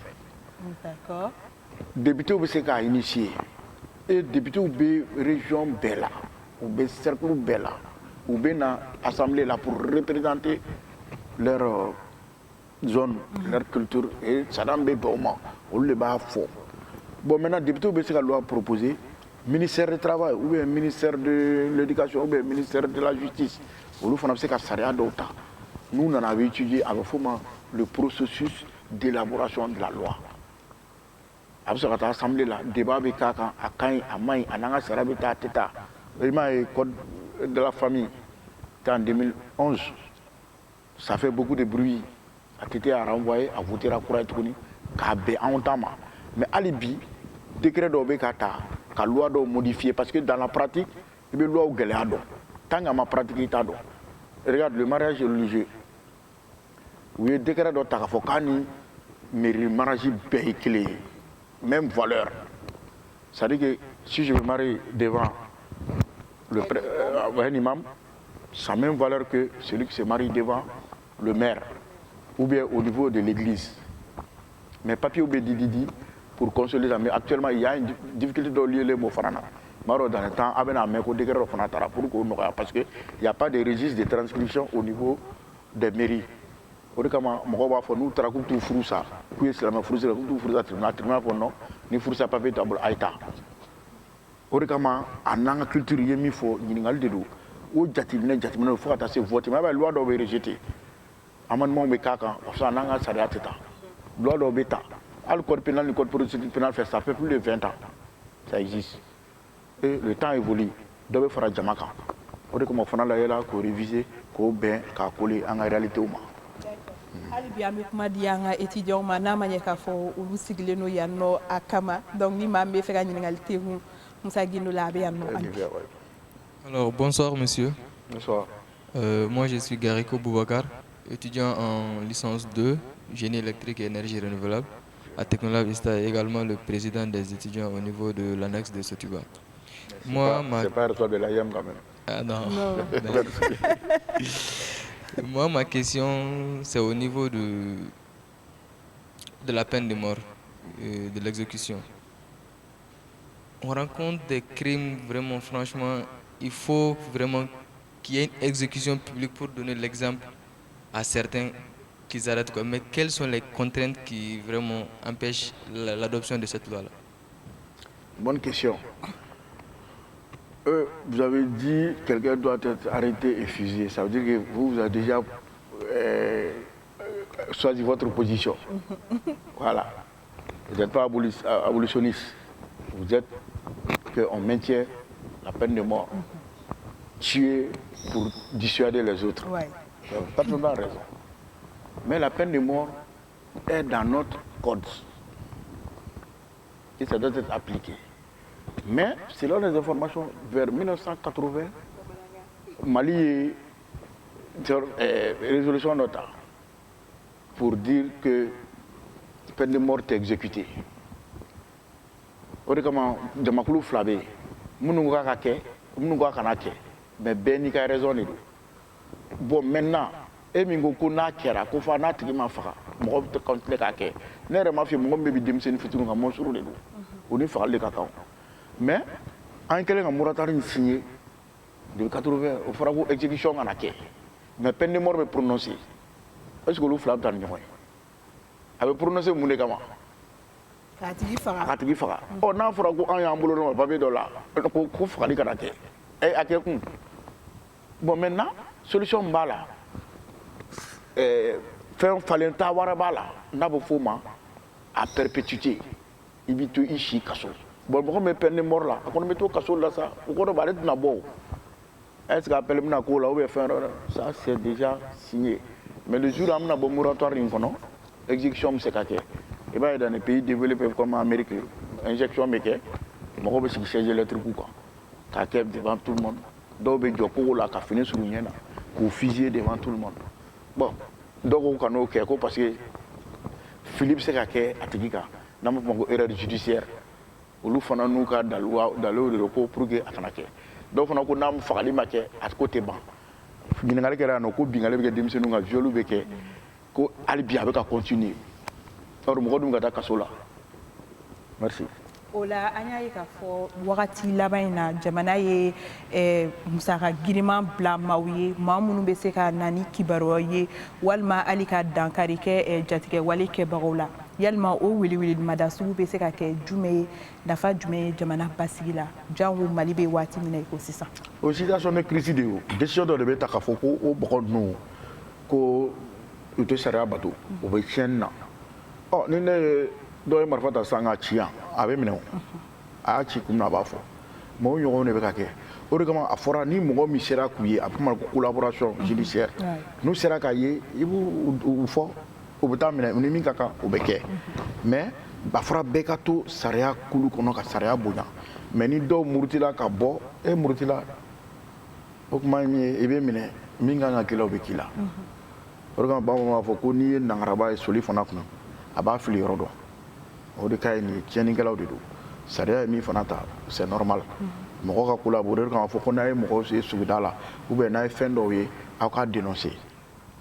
députés bɛ se k'a initier et députés bɛ région bɛɛ la u bɛ cercle bɛɛ la u bɛ na assemblée la pour représenter leur zone leur culture et sadan bɛ bɛn o ma olu de b'a fɔ. Bon, maintenant, député peut se la loi proposer, ministère du Travail, ou bien ministère de l'Éducation, ou bien ministère de la Justice. Nous en avons étudié avec le processus d'élaboration de la loi. Après l'Assemblée, le débat avec le code de la famille, en 2011, ça fait beaucoup de bruit. A été renvoyé à voter à Koura et Touni, mais alibi, décret d'obé kata, ka loi doit modifier parce que dans la pratique, il y a loi ou galéado. Tant que ma pratique est ado. Regarde le mariage religieux. Oui, décret d'obé kata fokani, mais le mariage véhiculé, même valeur. Ça dit que si je me marie devant un imam, ça a même valeur que celui qui se marie devant le maire ou bien au niveau de l'église. Mais papier ou bien didi pour consoler ça. Mais actuellement, il y a une difficulté de lier les mots fanana. Maro dans le temps, avec un mec au décret de fanatara pour qu'on parce que il n'y a pas de registre de transcription au niveau des mairies. Au cas où faut nous traquer tout froussa, puis c'est la même froussa, tout froussa tribunal pour non, ni froussa pas fait tableau aïta. Au cas où en culture yemi faut n'ingal de l'eau. o jateminɛ fo ka taa se vote ma. I b'a ye loi dɔw bɛ rejeté amendement bɛ k'a kan parce que n'an ka sariya tɛ ta loi dɔw bɛ ta hali code pénal ni code procédure pénale fait ça fait plus de 20 ans ça existe et le temps évolue dɔ bɛ fara jama kan o de kama o fana layɛla k'o réviser k'o bɛn k'a coller an ka réalité ma. hali bi an bɛ kuma di an ka étudiants ma n'a ma ɲɛ k'a fɔ olu sigilen don yan nɔ a kama donc ni maa min bɛ fɛ ka ɲininkali tɛ kun Musa Gindo la a bɛ yan nɔ. Alors bonsoir monsieur. Bonsoir. Moi je suis Gariko Boubacar, étudiant en licence 2, génie électrique et énergie renouvelable à Technolab ISTA et également le président des étudiants au niveau de l'annexe de Sotuba. C'est pas le de l'AIM quand même. Ah non. Moi ma question c'est au niveau de la peine de mort, de l'exécution. On rencontre des crimes vraiment franchement, il faut vraiment qu'il y ait une exécution publique pour donner l'exemple à certains qu'ils arrêtent quoi. Mais quelles sont les contraintes qui vraiment empêchent l'adoption de cette loi-là? Bonne question. Vous avez dit que quelqu'un doit être arrêté et fusillé. Ça veut dire que vous avez déjà choisi votre position. Voilà. Vous n'êtes pas abolitionniste. Vous êtes qu'on maintient la peine de mort. Tuer pour dissuader les autres. Ouais. Personne n'a raison. Mais la peine de mort est dans notre code. Et ça doit être appliqué. Mais selon les informations, vers 1980, Mali est résolution nota pour dire que la peine de mort est exécutée. O de kama jamakulu fila bɛ yen minnu ka kan ka kɛ minnu ka kana kɛ mais bɛɛ n'i ka raison de don bon maintenant e min ko n'a kɛra ko fa n'a tigi ma faga mɔgɔ bɛ continuer k'a kɛ ne yɛrɛ m'a f'i ye mɔgɔ min bɛ bi denmisɛnnin fitinin kan mɔnsuru de don o ni fagali de ka kan mais an kɛlen ka moratoire in signé depuis 80 o fɔra ko exécution kana kɛ mais peine de mort bɛ prononcer est ce que olu fila bɛ taa ni ɲɔgɔn ye a bɛ prononcer mun de kama. K'a tigi faga. K'a tigi faga. Ɔ n'a fɔra ko an y'an bolo nɔ papier dɔ la ko fagali kana kɛ a kɛ kun. Bon maintenant solution b'a la fɛn falen ta wɛrɛ b'a la n'a bɛ f'o ma a perpétuité i bɛ to i si kaso. Bon mɔgɔ min bɛ peine de mort la a kɔni bɛ to kaso la sa o kɔrɔ b'ale tɛna bɔ o est ce que appel bɛna k'o la ou bien fɛn dɔ ça c'est déjà signé mais le jour an bɛna bɔ moratoire in kɔnɔ exécution bɛ se ka kɛ. Et bien, dans les pays développés comme l'Amérique, l'injection est faite, je vais se changer électrique devant tout le monde. Donc, je vais finir sur le pour fusiller devant tout le monde. Bon, donc, on a parce que Philippe Sekake a dit qu'il y a une erreur judiciaire. On a fait dans le repos pour que ça. Donc, on a fait un fagali à côté ban. Il y a des gens qui ont violé, qui ont continué. Merci. O la an y'a ye k'a fɔ wagati laban in na jamana ye musaka giriman bila maaw ye maa minnu bɛ se ka na ni kibaruya ye walima hali ka dankari kɛ jatigɛwale kɛbagaw la yalima o welewelemada sugu bɛ se ka kɛ jumɛn ye nafa jumɛn ye jamana basigi la jango Mali bɛ waati min na i ko sisan. O situation de crise de ye o décision dɔ de bɛ ta k'a fɔ ko o mɔgɔ ninnu ko u tɛ sariya bato o bɛ tiɲɛni na. Ni ne ye dɔ ye marifa ta sisan k'a ci yan a bɛ minɛ o a y'a ci kun min na a b'a fɔ mais o ɲɔgɔnw de bɛ ka kɛ o de kama a fɔra ni mɔgɔ min sera k'u ye a bɛ f'o ma ko collaboration judiciaire n'u sera k'a ye i b'u fɔ o bɛ taa minɛ ni min ka kan o bɛ kɛ mais a fɔra bɛɛ ka to sariya kulu kɔnɔ ka sariya bonya mais ni dɔw murutila ka bɔ e murutila o kuma ye min ye i bɛ minɛ min kan ka k'i la o bɛ k'i la o de kama bamananw b'a fɔ ko n'i ye nangaraba ye soli fana kun a b'a fili yɔrɔ dɔn o de ka ɲi nin tiɲɛnikɛlaw de don sariya ye min fana ta c'est normal mɔgɔ ka collaborer kama fɔ ko n'a ye mɔgɔw ye sigida la ou bien n'a ye fɛn dɔw ye aw ka dénoncer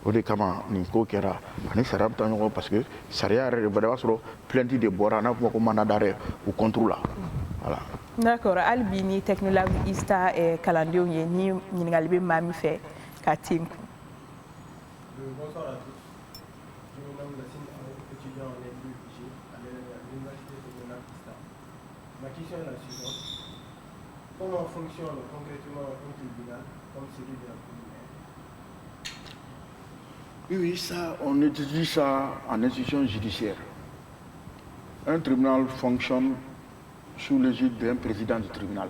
o de kama nin ko kɛra ani sariya bɛ taa ɲɔgɔn parce que sariya yɛrɛ de b'a sɔrɔ plainte de bɔra n'a fɔ ko mandat d'arrêt u contre la voilà. D'accord hali bi ni Technolab ISTA kalandenw ye ni ɲininkali bɛ maa min fɛ ka ten kun. Bonsoir à tous. Je me nomme Nassine Aro, étudiant en LUG à l'université de Technolab ISTA. Ma question est la suivante. comment fonctionne concrètement un tribunal comme celui de la Cour? Oui, ça, on étudie ça en institution judiciaire. Un tribunal fonctionne sous l'égide d'un président du tribunal.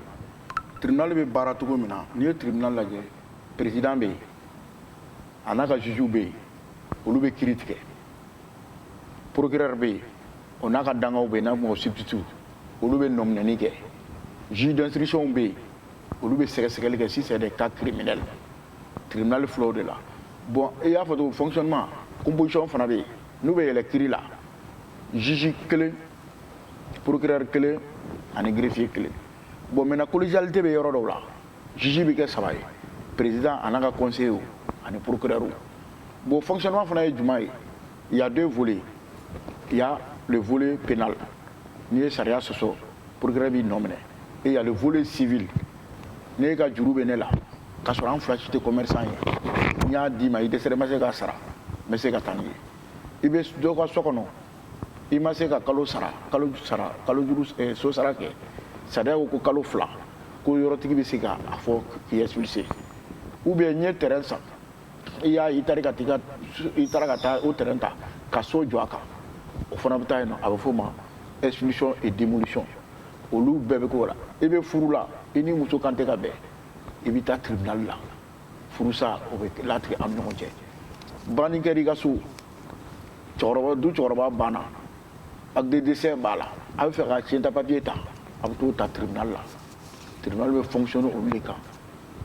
Le tribunal est baratogo mina. Ni le tribunal là, président be, anaka juge be, olu be critique. Procureur be, onaka danga be na mo substitut, olu be nominer ke. Juge d'instruction be, olu be séquestre que si c'est des cas criminels. Tribunal flow de là. Bon, il y a un fonctionnement, composition fanabe. Nous be électri là. Juge clé, procureur clé, ani greffier clé. Bon, maintenant collégialité be yoro do là. Juge be ke sabaye. Président anaka conseiller ani procureur. Bon, fonctionnement fanabe jumaï. Il y a deux volets. Il y a le volet pénal. Ni charia soso, procureur bi nominé. Et il y a le volet civil. Ni ka juru be ne là. Ka sora en flashité commerçant. Ni a dit ma ide sere ma se ka sara. Mais c'est ka tani. Ibe do ko sokono. I ma se ka kalo juru so sara ke. Sada ko kalo fla. Ko yorotigi bi se ka afo ki expulsé. Ou bien ni terrain ça. Il y a itarika ta au terrain ta ka so joaka. O fana bi ta no abafoma expulsion et démolition. Olu bebe ko la. Ibe furu la, ini muso kante ka be. Ibi ta tribunal la. Furusa o be latri am no je. Bani keri ka su. Choroba bana. Ak de décès bala. A fait ka tienta papier ta. Ab to ta tribunal la. Tribunal be fonctionne au lika.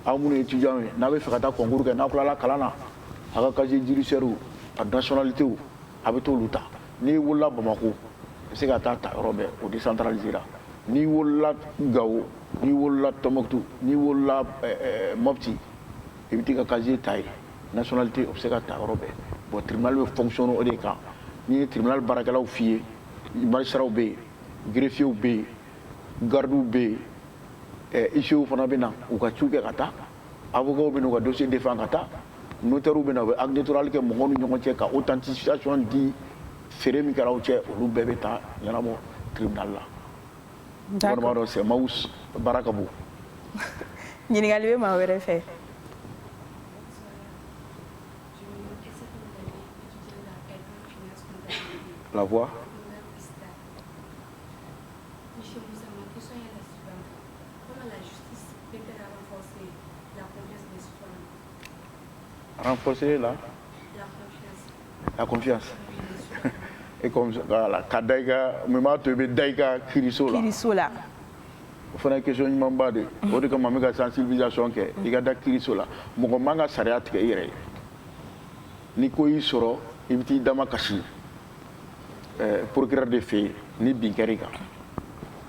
Amune étudiant na be fait ka concours ke na kula la kalana. Aka casier judiciaire ou à nationalité ou ab to luta. Ni wala Bamako. C'est ka ta robe au décentralisé là. Ni wala Gao, ni wala Tombouctou, ni wala Mopti. Et puis ka casier taille nationalité obsécata robe. Bon tribunal fonctionne au cas. Ni tribunal barakala ou fié, magistrat ou bé, greffier ou bé, garde ou bé, ici ou fanabena ou ka tchouke kata, avocat ou beno ka dossier défend kata, notaire ou bena acte d'électoral que mon nyongo ka authentification dit fere mi kala ou tche ou bébé ta yanamo tribunal là. D'accord. C'est Maous Barakabou. Ɲininkali bɛ maa wɛrɛ fɛ. La voix. Monsieur Moussa, ma question est la suivante. Comment la justice peut-elle renforcer la confiance des citoyens? Renforcer la confiance. Et comme voilà, Kadaïga, Mema Tebe Daïga, Kirisola. Kirisola. Il faut une question de Mambade. Au début, quand on a sensibilisation, il y a des Kirisola. Mon manga Sariat qui est Niko Isoro, il dit Damakashi. Procureur de fait, ni Binkerika.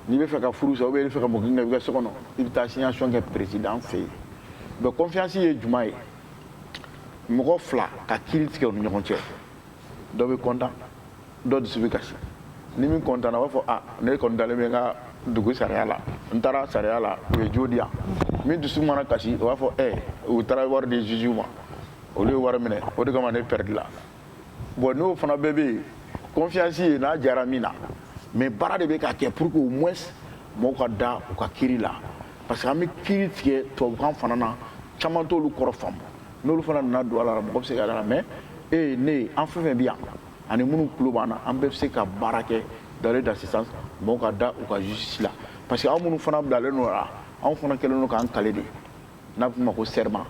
Ni veut faire qu'à Fourousa, ou bien faire qu'à Mokinga, il y a assignation que le président fait. Mais confiance est du maï. Mon fla, qu'à Kirit qui est au numéro. Donc, il est content. D'autres se cachent. Ni mi content na wafo ne kon dalé me nga dugu sariya la ntara sariya la we jodia mi dusu mana kashi wafo o tara war de jugement o le war mine o de kama ne perdre la bon no fana bébé confiance na jaramina mais bara de be ka ke pour que au moins mo ka da o ka kiri la parce que ami kiri tie to kan fana na chamanto lu koro fam no lu fana na do ala mo se ga la mais ne en fait bien ani munu klobana an bɛ se ka baara kɛ dans l'assistance mɔgɔw ka da u ka justice la parce que anw minnu fana bilalen don la anw fana kɛlen don k'an kale de n'a bɛ f'o ma ko serment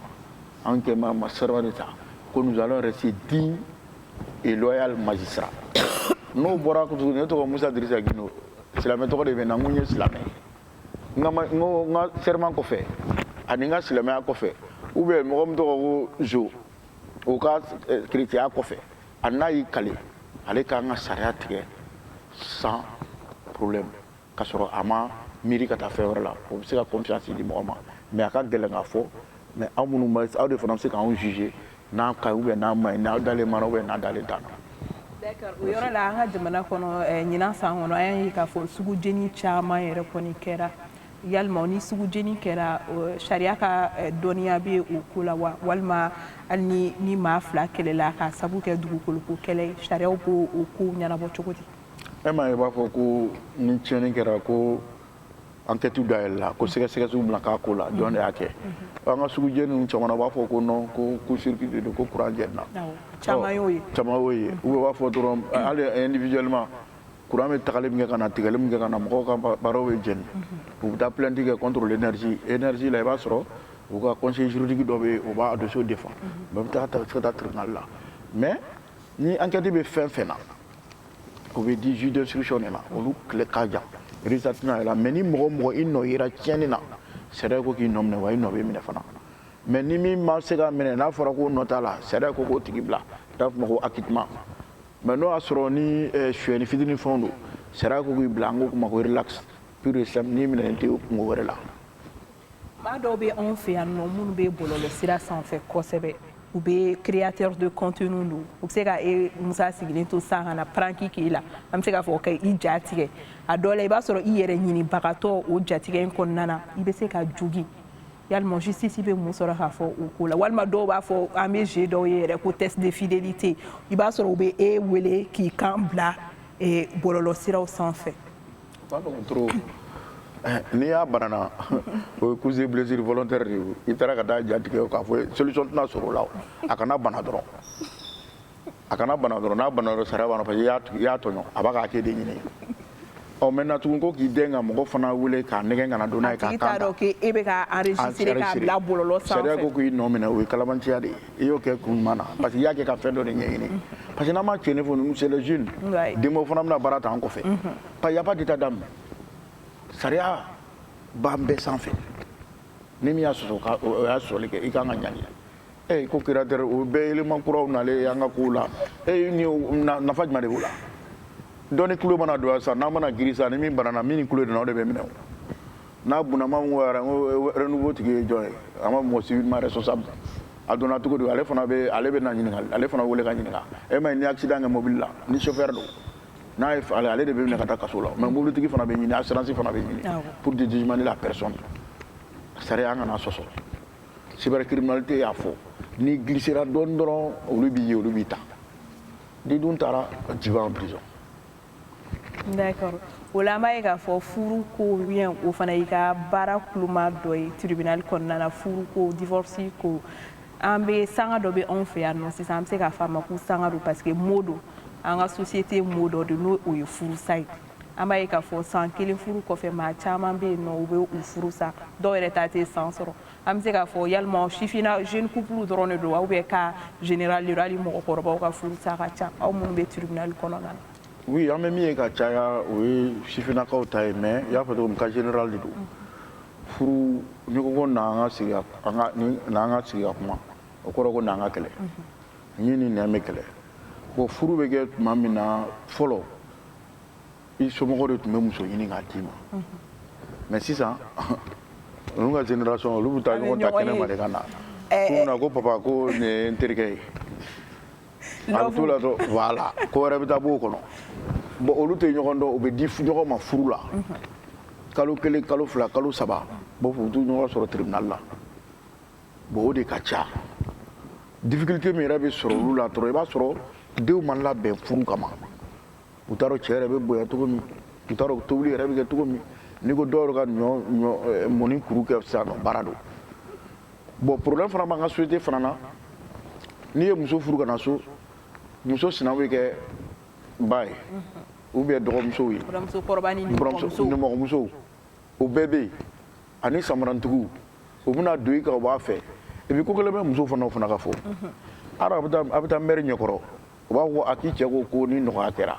anw kɛ ma serment de ta ko nous allons rester dignes et loyal magistrats n'o bɔra tuguni ne tɔgɔ Musa Dirisa Gino silamɛ tɔgɔ de bɛ n na n ko n ye silamɛ n ka serment kɔfɛ ani n ka silamɛya kɔfɛ ou bien mɔgɔ min tɔgɔ ko Jo o ka chrétienya kɔfɛ a n'a y'i kale ale k'an ka sariya tigɛ sans problème k'a sɔrɔ a ma miiri ka taa fɛn wɛrɛ la o bɛ se ka confiance di mɔgɔ ma mais a ka gɛlɛn k'a fɔ mais aw minnu bɛ aw de fana bɛ se k'anw juger n'a ka ɲi ou bien n'a ma ɲi n'aw dalen mana ou bien n'a dalen t'a la. D'accord o yɔrɔ la an ka jamana kɔnɔ ɲinan san kɔnɔ an y'a ye k'a fɔ sugujeni caman yɛrɛ kɔni kɛra yalima ni sugujeni kɛra sariya ka dɔnniya bɛ o ko la wa walima hali ni maa fila kɛlɛla ka sabu kɛ dugukolo ko kɛlɛ sariyaw b'o o ko ɲɛnabɔ cogo di. E ma ye i b'a fɔ ko ni tiɲɛni kɛra ko enquête dayɛlɛ la ko sɛgɛsɛgɛsiw bila k'a ko la jɔn de y'a kɛ an ka sugujɛ ninnu caman b'a fɔ ko non ko circuit de don ko courant jɛnna caman y'o ye u b'a fɔ dɔrɔn hali individuellement courant bɛ tagali min kɛ ka na tigɛli min kɛ ka na mɔgɔw ka baaraw bɛ jɛni u bɛ taa plainte kɛ contre l'énergie la i b'a sɔrɔ u ka conseil juridique dɔ bɛ yen o b'a dossier défend mais u bɛ ka taa tribunal la mais ni enquête bɛ fɛn fɛn na o bɛ di juge d'instruction de ma olu tile ka jan résultat tɛna yɛlɛ mais ni mɔgɔ mɔgɔ i nɔ yera tiɲɛni na sariya ko k'i nɔ minɛ wa i nɔ bɛ minɛ fana mais ni min ma se ka minɛ n'a fɔra ko nɔ t'a la sariya ko k'o tigi bila t'a fɔ ma ko acquittement mais n'o y'a sɔrɔ ni suyɛni fitinin fɛnw don sariya ko k'i bila an ko ma ko relax pur et simple n'i minɛnen tɛ kungo wɛrɛ la. maa dɔw bɛ anw fɛ yan nɔ minnu bɛ bɔlɔlɔsira sanfɛ kosɛbɛ u bɛ créateur de contenu don u bɛ se ka musa sigilen to san ka na pranki k'i la an bɛ se k'a fɔ ka i ja tigɛ a dɔw la i b'a sɔrɔ i yɛrɛ ɲinibagatɔ o jatigɛ in kɔnɔna na i bɛ se ka jogi yalima justice bɛ mun sɔrɔ k'a fɔ o ko la walima dɔw b'a fɔ an bɛ jeu dɔw ye yɛrɛ ko test de fidélité i b'a sɔrɔ u bɛ e wele k'i kan bila bɔlɔlɔsiraw sanfɛ. n'i y'a banana o ye cause blessure volontaire de ye i taara ka taa jatigɛ k'a fɔ solution tɛna sɔrɔ o la a kana bana dɔrɔn n'a bana dɔrɔn sariya b'a parce que i y'a tɔɲɔ a b'a k'a kɛ de ɲini maintenant tugun ko k'i den ka mɔgɔ fana wele k'a nɛgɛn ka na don n'a ye k'a kan t'a dɔn k'e bɛ ka enregistrer k'a bila bɔlɔlɔ sanfɛ sariya ko k'i nɔ minɛ o ye kalabantiya de ye i y'o kɛ kun ɲuman na parce que i y'a kɛ ka fɛn dɔ de ɲɛɲini parce que n'an ma tiɲɛ fɔ ninnu c'est les jeunes denbaw fana bɛna baara ta an kɔfɛ parce que y a pas d'état d'âme sariya b'an bɛɛ sanfɛ ni min y'a sɔsɔ o y'a sɔsɔli kɛ i kan ka ɲangi ko créateur o bɛɛ élément kuraw nalen an ka kow la ni nafa jumɛn de b'o la dɔ ni kulo mana don sisan n'an mana giri sisan ni min banana min ni kulo donna o de bɛ minɛ o n'a bunama mun wayara n ko renouveau tigi ye jɔn ye a ma mɔgɔ civilement responsable a donna cogo di ale fana bɛ na ɲininka ale fana wele ka ɲininka e ma ye ni accident kɛ mobile la ni chauffeur don n'a ye ale de bɛ minɛ ka taa kaso la mais mobilitigi fana bɛ ɲini assurance fana bɛ ɲini pour du jugement de la personne sariya an kana sɔsɔ cybercriminalité y'a fɔ ni glissera dɔɔni dɔrɔn olu b'i ye olu b'i ta ni dun taara tu vas en prison. D'accord. O la an b'a ye k'a fɔ furu ko bien o fana y'i ka baara kuluma dɔ ye tribunal kɔnɔna na furu ko divorce ko an bɛ sanga dɔ bɛ anw fɛ yan nɔ sisan an bɛ se k'a fɔ a ma ko sanga don parce que mot don an ka société mot dɔ de n'o o ye furusa ye an b'a ye k'a fɔ san kelen furu kɔfɛ maa caman bɛ yen nɔ u bɛ u furu sa dɔw yɛrɛ ta tɛ san sɔrɔ an bɛ se k'a fɔ yalima sifina jeune couple dɔrɔn de don aw bɛ ka général de don hali mɔgɔkɔrɔbaw ka furu sa ka ca aw minnu bɛ tribunal kɔnɔna na. Oui, an bɛ min ye ka caya o ye sifinakaw ta ye mais i y'a fɔ cogo min ka général de don furu n'i ko ko n'an ka sigi ka kuma o kɔrɔ ko n'an ka kɛlɛ ni nɛn bɛ kɛlɛ bon furu bɛ kɛ tuma min na fɔlɔ i somɔgɔw de tun bɛ muso ɲini k'a d'i ma mais sisan olu ka génération olu bɛ taa ɲɔgɔn ta kɛnɛ ma de ka na k'u na ko papa ko nin ye n terikɛ ye a bɛ t'o la dɔrɔn voilà ko wɛrɛ bɛ taa b'o kɔnɔ bon olu tɛ ɲɔgɔn dɔn u bɛ di ɲɔgɔn ma furu la kalo kelen kalo fila kalo saba bon u t'u ɲɔgɔn sɔrɔ tribunal la bon o de ka ca difficulté min yɛrɛ bɛ sɔrɔ olu la dɔrɔn i b'a sɔrɔ denw ma labɛn furu kama u t'a dɔn cɛ yɛrɛ bɛ bonya cogo min u t'a dɔn tobili yɛrɛ bɛ kɛ cogo min n'i ko dɔw yɛrɛ ka ɲɔ mɔni kuru kɛ sisan nɔ baara don bon problème fana b'an ka société fana na n'i ye muso furu ka na so muso sina bɛ kɛ ba ye ou bien dɔgɔmusow ye buramusokɔrɔba ni nimɔgɔmusow o bɛɛ bɛ yen ani samarantigiw u bɛna don i kan u b'a fɛ et puis ko kelen bɛ muso fana ka fɔ a bɛ taa mɛri ɲɛkɔrɔ u b'a fɔ a k'i cɛ ko ni nɔgɔya kɛra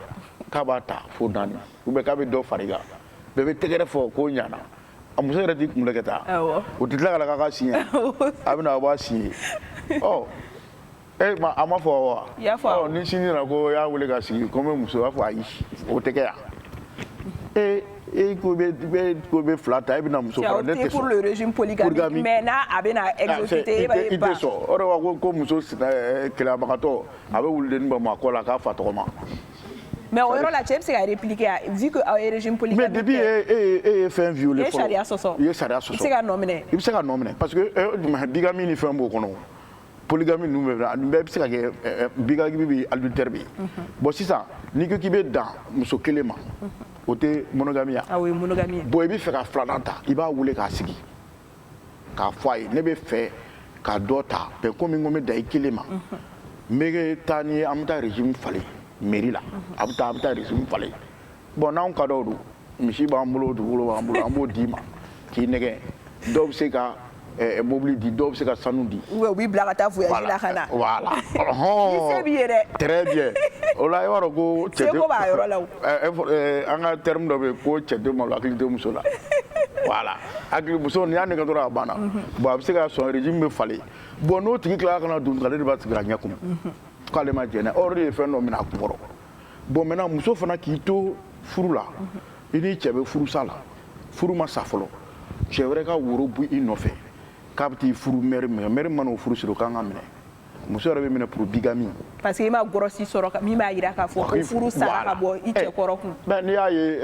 k'a b'a ta fo 4 ou bien k'a bɛ dɔ fara i kan bɛɛ bɛ tɛgɛrɛ fɔ k'o ɲana a muso yɛrɛ t'i kunkolo kɛ taa o tɛ tila ka k'a ka siɲɛ a bɛna a b'a siɲɛ a ma fɔ wa ni sini na ko y'a wele ka sigi ko n bɛ muso b'a fɔ ayi o tɛ kɛ yan ko bɛ fila ta e bɛna muso fara ne tɛ sɔn pour le régime polygamique mais n'a a bɛna exécuter e b'a ye ba i tɛ sɔn o de b'a ko muso kɛlɛbagatɔ a bɛ wuli denin bɔ maa kɔ la k'a fa tɔgɔ ma mais o yɔrɔ la cɛ bɛ se ka répliquer vu que aw ye régime polygamique mais depuis e ye fɛn violé fɔlɔ i ye sariya sɔsɔ i ye sariya sɔsɔ i bɛ se ka nɔ minɛ i bɛ se ka nɔ minɛ parce que bigami ni fɛn b'o kɔnɔ polygami ninnu bɛɛ bɛ se ka kɛ bigami bɛ adultère bɛ yen bon sisan n'i ko k'i bɛ dan muso kelen ma o tɛ monogamie ya. Ah oui, monogamie. Bon i bɛ fɛ ka filanan ta i b'a wele k'a sigi k'a fɔ a ye ne bɛ fɛ ka dɔ ta bɛn komi n ko n bɛ da i kelen ma n bɛ taa ni an bɛ taa régime falen mairie la a bɛ taa régime falen bon n'anw ka dɔw don misi b'an bolo dugukolo b'an bolo an b'o d'i ma k'i nɛgɛ dɔw bɛ se ka mobili di dɔw bɛ se ka sanu di. u b'i bila ka taa voyage la ka na. voilà. i se b'i ye dɛ. très bien o la i b'a dɔn ko cɛ seko b'a yɔrɔ la o. an ka terme dɔ bɛ yen ko cɛ tɛ malo hakili tɛ muso la. voilà hakili muso n'i y'a nɛgɛ dɔrɔn a banna bon a bɛ se ka sɔn régime bɛ falen bon n'o tigi tilala ka na don ale de b'a sigi a ɲɛ kɔnɔ k'ale ma jɛnɛ or de ye fɛn dɔ minɛ a kun kɔrɔ bon maintenant muso fana k'i to furu la i ni cɛ bɛ furusa la furu ma sa fɔlɔ cɛ wɛrɛ ka woro bɔ i nɔfɛ k'a bɛ t'i furu mɛri minɛ mɛri mana o furu siri o kan ka minɛ muso yɛrɛ bɛ minɛ pour bigamie. parce que i ma gɔrɔsi sɔrɔ min b'a jira k'a fɔ ko furu sara ka bɔ i cɛ kɔrɔ kun. n'i y'a ye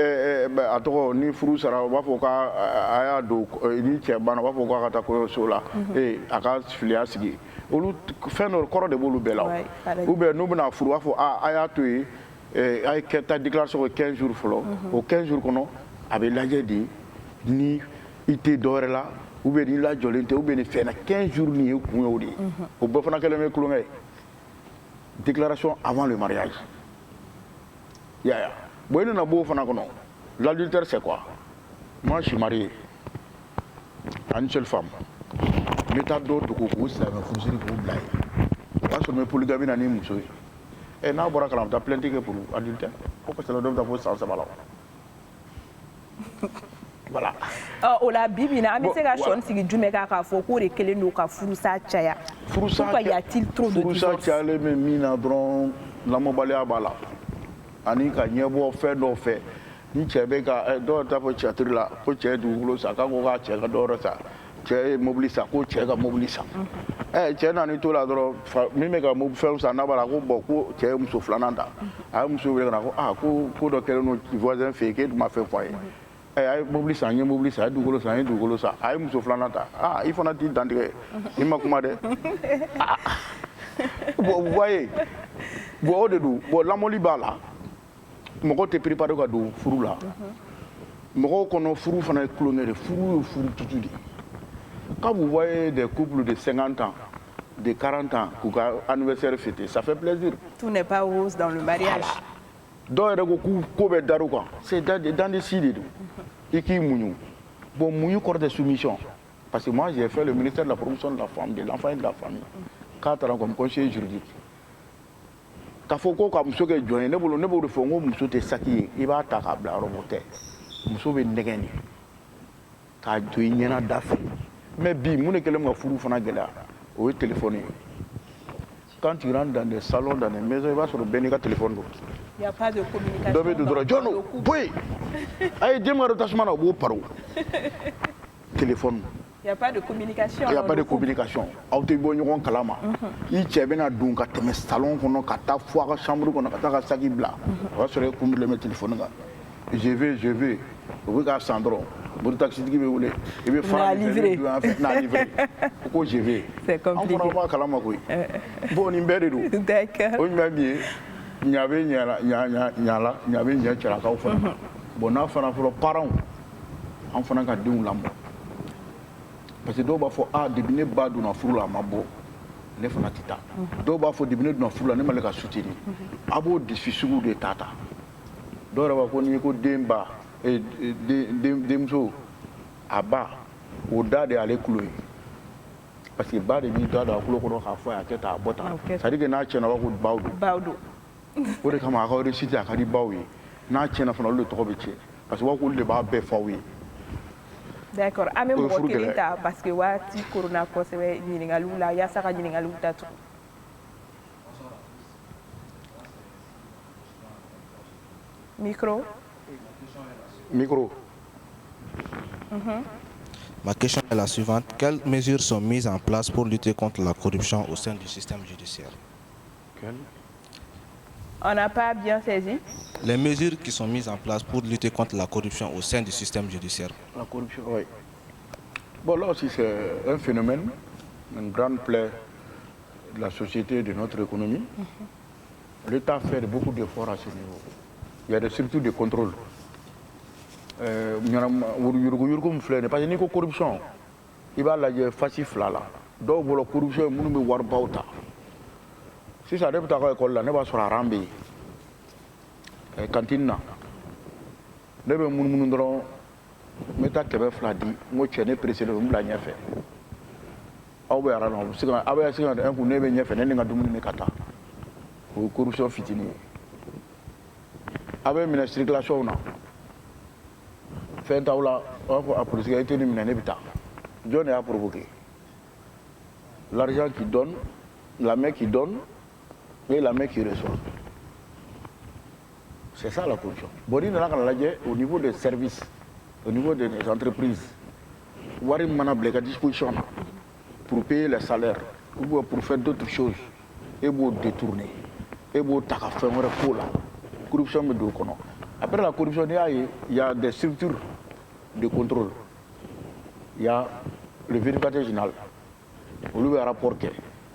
a tɔgɔ ni furu sara u b'a fɔ k'a y'a don ni cɛ banna u b'a fɔ k'a ka taa kɔɲɔso la a ka filiya sigi olu fɛn dɔ kɔrɔ de b'olu bɛɛ la ou bien n'u bɛna furu u b'a fɔ a y'a to yen a ye ta déclaration kɛ 15 jours fɔlɔ o 15 jours kɔnɔ a bɛ lajɛ de ni i tɛ dɔwɛrɛ la ou bien ni lajɔlen tɛ ou bien ni fɛn na 15 jours nin ye kun ye o de ye o bɛɛ fana kɛlen bɛ kulonkɛ ye déclaration avant le mariage yaya bon i nana bɔ o fana kɔnɔ l'adultère c'est quoi moi je suis marié à une seule femme n bɛ taa dɔ dogo k'o silamɛ furusiri k'o bila yen o b'a sɔrɔ n bɛ polygamie na ni muso ye n'a bɔra kalan a bɛ taa plainte kɛ pour adultère ko parce que dɔ bɛ taa fo san 3 la voilà. o la bi bi in na an bɛ se ka sɔnni sigi jumɛn kan k'a fɔ k'o de kɛlen don ka furusa caya. pourquoi y a-t-il trop de divorce. furusa cayalen bɛ min na dɔrɔn lamɔbaliya b'a la ani ka ɲɛbɔ fɛn dɔw fɛ ni cɛ bɛ ka dɔw t'a fɔ cɛtiri la ko cɛ ye dugukolo san k'a ko k'a cɛ ka dɔ wɛrɛ san cɛ ye mobili san ko cɛ ka mobili san cɛ nan'i to la dɔrɔn min bɛ ka fɛnw san n'a b'a la ko bɔn ko cɛ ye muso filanan ta a ye muso wele ka na ko ko dɔ kɛlen don voisin fɛ yen k'e tun ma fɛn fɔ a ye. a ye mobili san n ye mobili san a ye dugukolo san n ye dugukolo san a ye muso filanan ta i fana t'i dantigɛ i ma kuma dɛ bon vous voyez bon o de don bon lamɔli b'a la mɔgɔw tɛ préparé ka don furu la mɔgɔw kɔnɔ furu fana ye kulonkɛ de furu ye furu tutu de quand vous voyez des couples de 50 ans de 40 ans k'u ka anniversaire fêter ça fait plaisir. tout n'est pas rose dans le mariage. dɔw yɛrɛ ko ko bɛ dar'u kan c'est dans des si de don i k'i muɲu bon muɲu kɔrɔ tɛ soumission parce que moi j'ai fait le ministère de la promotion de la femme de l'enfant et de la famille k'a taara comme conseiller juridique k'a fɔ ko ka muso kɛ jɔn ye ne b'o de fɔ n ko muso tɛ saki ye i b'a ta k'a bila yɔrɔ o tɛ muso bɛ nɛgɛn de k'a jɔ i ɲɛna da fɛ mais bi mun de kɛlen ka furu fana gɛlɛya o ye téléphone ye quand tu rentres dans des salons dans des maisons i b'a sɔrɔ bɛɛ n'i ka téléphone don. Il n'y a pas de communication. dɔ bɛ don dɔrɔn jɔn don boyi a ye den ka dɔ tasuma na o b'o paro téléphone. Il n'y a pas de communication. Il n'y a pas de communication. Aw tɛ bɔ ɲɔgɔn kalama i cɛ bɛna don ka tɛmɛ salon kɔnɔ ka taa fo a ka chambre kɔnɔ ka taa ka saki bila o b'a sɔrɔ e kun birilen bɛ téléphone kan je vais o bɛ k'a san dɔrɔn moto taxitigi bɛ wele i bɛ fara min fɛ n'a livré ko je vais c'est compliqué an fana b'a kalama koyi bon nin bɛɛ de don d'accord o ɲuman min ye ɲa bɛ ɲa bɛ ɲɛ cɛlakaw fana bon n'a fana fɔlɔ parents an fana ka denw lamɔ parce que dɔw b'a fɔ depuis ne ba donna furu la a ma bɔ ne fana tɛ taa dɔw b'a fɔ depuis ne donna furu la ne ma ka soutenir a b'o défi sugu de ta dɔw yɛrɛ b'a fɔ n'i ko den ba denmuso a ba o da de y'ale tulo ye parce que ba de b'i da don a tulo kɔnɔ k'a fɔ a kɛ tan a bɔ tan c'est à dire que n'a tiɲɛna a b'a fɔ ko baw don o de kama a ka réussite a ka di baw ye n'a tiɲɛna fana olu de tɔgɔ bɛ tiɲɛ parce que u b'a fɔ olu de b'a bɛɛ fɔ aw ye. D'accord an bɛ mɔgɔ kelen ta parce que waati korona kosɛbɛ ɲininkaliw la yaasa ka ɲininkaliw datugu. Micro. Ma question est la suivante. Quelles mesures sont mises en place pour lutter contre la corruption au sein du système judiciaire? On n'a pas bien saisi. Les mesures qui sont mises en place pour lutter contre la corruption au sein du système judiciaire. La corruption, oui. Bon, là aussi, c'est un phénomène, une grande plaie de la société et de notre économie. L'État fait beaucoup d'efforts à ce niveau. Il y a des structures de contrôle yurugu min filɛ nin parce que n'i ko corruption i b'a lajɛ fasi fila la dɔw bolo corruption minnu bɛ waribaw ta sisan ne bɛ taa ekɔli la ne b'a sɔrɔ aran bɛ yen kantine na ne bɛ munumunu dɔrɔn n bɛ taa 200 di n ko cɛ ne perese don n bila ɲɛfɛ aw bɛ aran na aw bɛ se ka un coup ne bɛ ɲɛfɛ ne ni n ka dumuni ne ka taa o ye corruption fitinin ye aw bɛ minɛ circulation na fɛn t'aw la a b'a fɔ a polisikɛ i tɛ nin minɛ ne bɛ taa jɔn de y'a provoqué l'argent qui donne la main qui donne et la main qui reçoit. C'est ça la corruption. Bon, il y a au niveau des services, au niveau des entreprises, il y a des dispositions pour payer les salaires, ou pour faire d'autres choses, et pour détourner, et pour faire la corruption. Après la corruption, il y a des structures de contrôle. Il y a le vérificateur général, on lui a un rapport.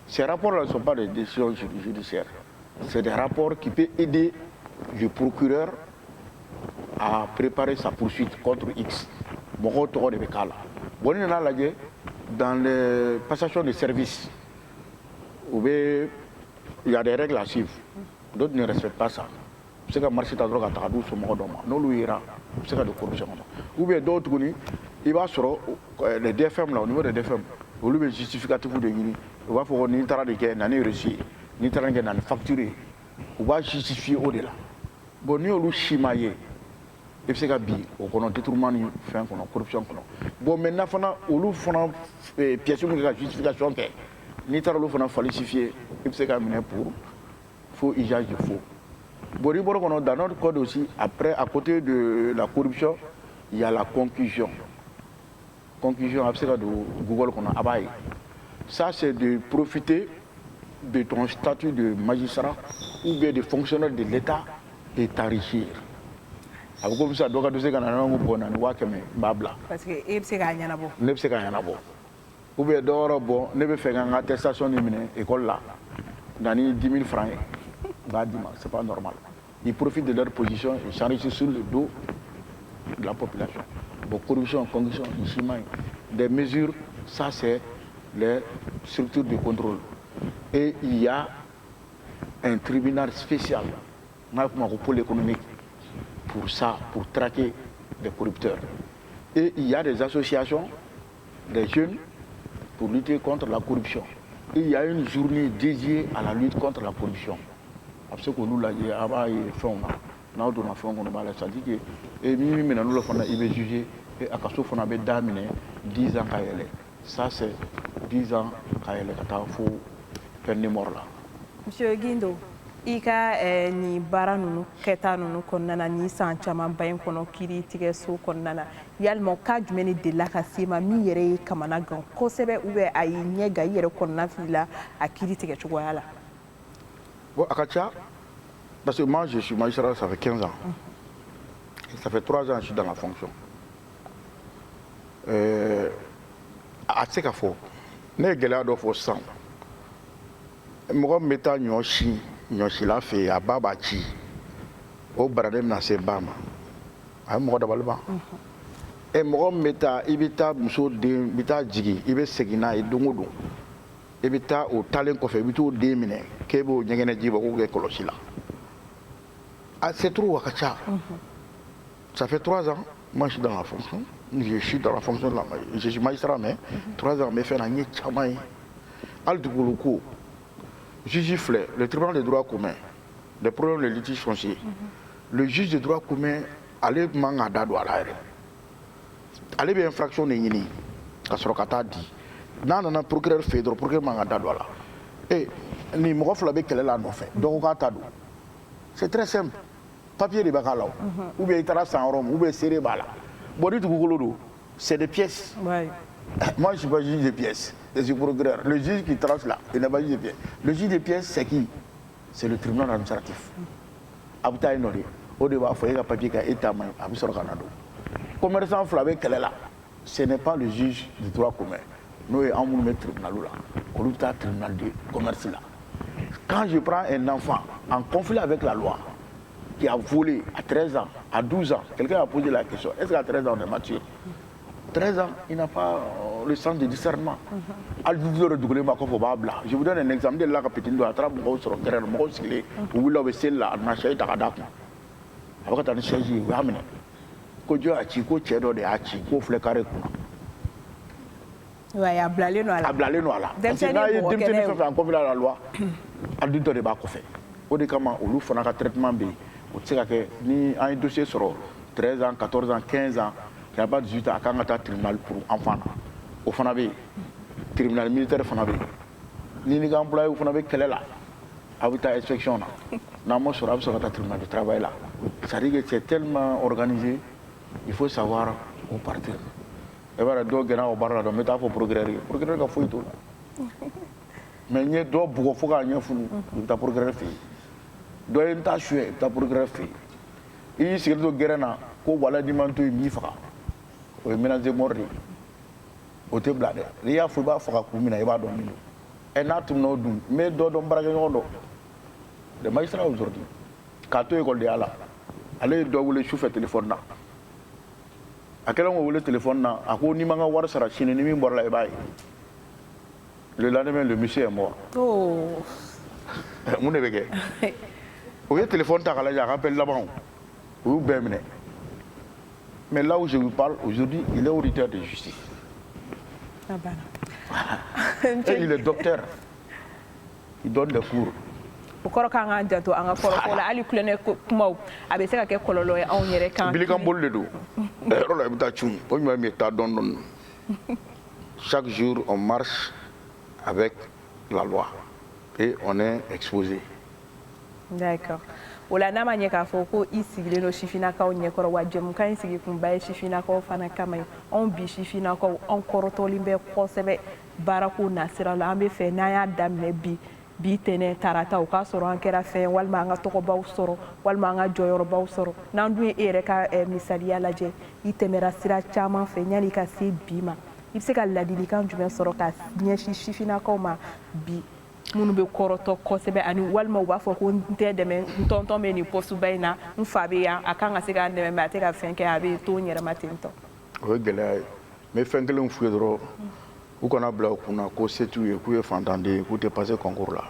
Ces rapports-là ne sont pas des décisions judiciaires. C'est des rapports qui peuvent aider le procureur à préparer sa poursuite contre X. Dans les passations de services, il y a des règles à suivre. D'autres ne respectent pas ça. C'est que marcher ta drogue à Taradou, c'est mon domaine. Non, lui ira. C'est que de corruption. Ou bien d'autres, il va sur les DFM, là, au niveau des DFM, au lieu de justificatif de Guinée, il va falloir ni tara de que n'année reçu, ni tara de n'année facturé, on va justifier au-delà. Bon, nous, nous, chimaillé. Et c'est que au qu'on détournement ni fin qu'on corruption qu'on. Bon, maintenant, on nous fait pièce de justification que ni tara l'eau falsifié. Et c'est quand même pour faux usage de faux. Bon, dans notre code aussi, après, à côté de la corruption, il y a la conclusion. Conclusion, c'est de Google qu'on a abaye. Ça, c'est de profiter de ton statut de magistrat ou bien de fonctionnaire de l'État et t'enrichir. Comme ça, donc, tu sais qu'on a un bon babla. Parce que c'est gagné là-bas. Ne c'est gagné là-bas. Ou bien d'or bon, ne peut faire une attestation de l'école là, dans 10 000 francs. C'est pas normal. Ils profitent de leur position et s'enrichissent sur le dos de la population. Bon, corruption, condition, des mesures, ça c'est les structures de contrôle. Et il y a un tribunal spécial, pour l'économique, pour ça, pour traquer les corrupteurs. Et il y a des associations, des jeunes, pour lutter contre la corruption. Et il y a une journée dédiée à la lutte contre la corruption. Parce que nous l'avons fait, nous avons fait, et nous avons jugé, et à Kasso, on avait 10 ans. Ça, c'est 10 ans qu'il faut faire des morts là. Monsieur Guindo, il y a ni bara nunu keta nunu konnana ni san caman ba in kɔnɔ kiri tigɛ so kɔnɔna yalima ka jumɛn ni delila ka se ma min yɛrɛ ye kamana gan kosɛbɛ ou bien a y'i ɲɛ gan i yɛrɛ kɔnɔna fili la a kiri tigɛ cogoya la. Bon, à Kacha, parce que moi je suis magistrat, ça fait 15 ans. Et ça fait 3 ans que je suis dans la fonction. À ce qu'il faut, ne gɛlɛya dɔ fɔ sisan mɔgɔ min bɛ taa ɲɔ la fɛ a ba b'a ci o baraden bɛna se ba ma a ye mɔgɔ dabali ban mɔgɔ min bɛ taa i bɛ taa muso den i bɛ taa jigin i bɛ segin n'a ye don o don i bɛ taa o taalen kɔfɛ i bɛ t'o den minɛ k'e b'o ɲɛgɛnɛ ji bɔ k'o kɛ kɔlɔsi la c'est trop a ka ca ça fait 3 ans moi je suis dans la fonction. Je suis dans la fonction de la je suis magistrat, mais 3 ans, mais fait un tchamaï. Al du Gouloukou, juge le tribunal des droits communs, les problèmes de litiges fonciers. Le juge des droits communs, allez mangada douala. Allez bien infraction de Nini, Kasorokata dit. Non, procureur Fédro, procureur mangada douala. Et ni m'offre qu'elle est là, non fait. Donc, c'est très simple. Papier de Bacalao, ou bien Itara sans Rome, ou bien Serré Bala. C'est des pièces. Ouais. Moi, je ne suis pas juge des pièces. Je suis procureur. Le juge qui tranche là, il n'est pas juge des pièces. Le juge des pièces, c'est qui? C'est le tribunal administratif. Abta Inori. Au débat, il faut que papier qui est étamé. Commerçant flavé, quel est là? Ce n'est pas le juge du droit commun. Nous, on met le tribunal là. On loue le tribunal de commerce là. Quand je prends un enfant en conflit avec la loi, qui a volé à 13 ans, à 12 ans. Quelqu'un a posé la question, est-ce qu'à 13 ans on est mature? 13 ans, il n'a pas le sens de discernement. Je vous donne un exemple de la capitaine de la trappe, je suis là, je suis là, je suis là, je suis là, ko jo a ci ko cɛ dɔ de y'a ci ko filɛ kare kunna. Ouais, a bilalen no a la. A bilalen no a la. Parce que n'a ye denmisɛnnin fɛn fɛn en conflit à la loi, adulte dɔ de b'a kɔfɛ. O de kama olu fana ka traitement bɛ yen. O tɛ se ka kɛ ni an ye dossier sɔrɔ 13 ans, 14 ans, 15 ans, qui n'a pas 18 ans, a kan ka taa tribunal pour enfant na. O fana bɛ yen. Tribunal militaire fana bɛ yen. Ni ni ka employé fana bɛ kɛlɛ la, a bɛ taa inspection na. N'an m'o sɔrɔ a bɛ sɔrɔ ka taa tribunal de travail la. C'est-à-dire que c'est tellement organisé. Il faut savoir où partir. Et voilà, donc, il y a un bar là, mais il faut progresser. Progresser, il faut tout. Mais il y a d'autres beaucoup de choses qui sont progresser. Donc, il y a des choses qui sont progresser. Il y a des choses qui sont voilà des manteaux et mifra. Il y a des menaces de mort. Il y a des blades. Il y a des choses qui sont dominer. Et là, tout le monde mais d'autres ont les magistrats aujourd'hui. Quand tu es école de Allah, allez doit le chauffer téléphone là. A kɛlen ko wele téléphone na a ko ni ma ka wari sara sini ni min bɔra la i b'a ye le lendemain le monsieur est mort. Oh. Mun de bɛ kɛ o ye téléphone ta k'a lajɛ a ka appel laban o y'u bɛɛ minɛ mais là où je vous parle aujourd'hui il est auditeur de justice. Ah ben. Et il est docteur, il donne des cours. O kɔrɔ k'an k'an janto an ka kɔrɔfɔ la hali kulonkɛ kumaw a bɛ se ka kɛ kɔlɔlɔ ye anw yɛrɛ kan. Bilikan boli de don yɔrɔ la i bɛ taa cun o ɲuman min ye taa dɔɔni-dɔɔni. Chaque jour on marche avec la loi et on est exposé. D'accord. O la n'a ma ɲɛ k'a fɔ ko i sigilen don sifinnakaw ɲɛkɔrɔ wa jɛmukan in sigi kunba ye sifinnakaw fana kama ye anw bi sifinnakaw anw kɔrɔtɔlen bɛ kosɛbɛ baarako nasira la an bɛ fɛ n'an y'a daminɛ bi tɛnɛ tarata o k'a sɔrɔ an kɛra fɛn walima an ka tɔgɔbaw sɔrɔ walima an ka jɔyɔrɔbaw sɔrɔ n'an dun ye e yɛrɛ ka misaliya lajɛ i tɛmɛra sira caman fɛ yanni ka se bi ma i bɛ se ka ladilikan jumɛn sɔrɔ ka ɲɛsin sifinnakaw ma bi minnu bɛ kɔrɔtɔ kosɛbɛ ani walima u b'a fɔ ko n tɛ dɛmɛ n tɔntɔn bɛ nin postuba in na n fa bɛ yan a kan ka se k'an dɛmɛ mɛ a tɛ ka fɛn kɛ a bɛ to n yɛrɛ ma ten tɔ. O ye gɛlɛya ye n bɛ fɛn kelen f'u ye dɔrɔn u kana bila u kunna ko se t'u ye k'u ye fantanden ye k'u tɛ passer concours la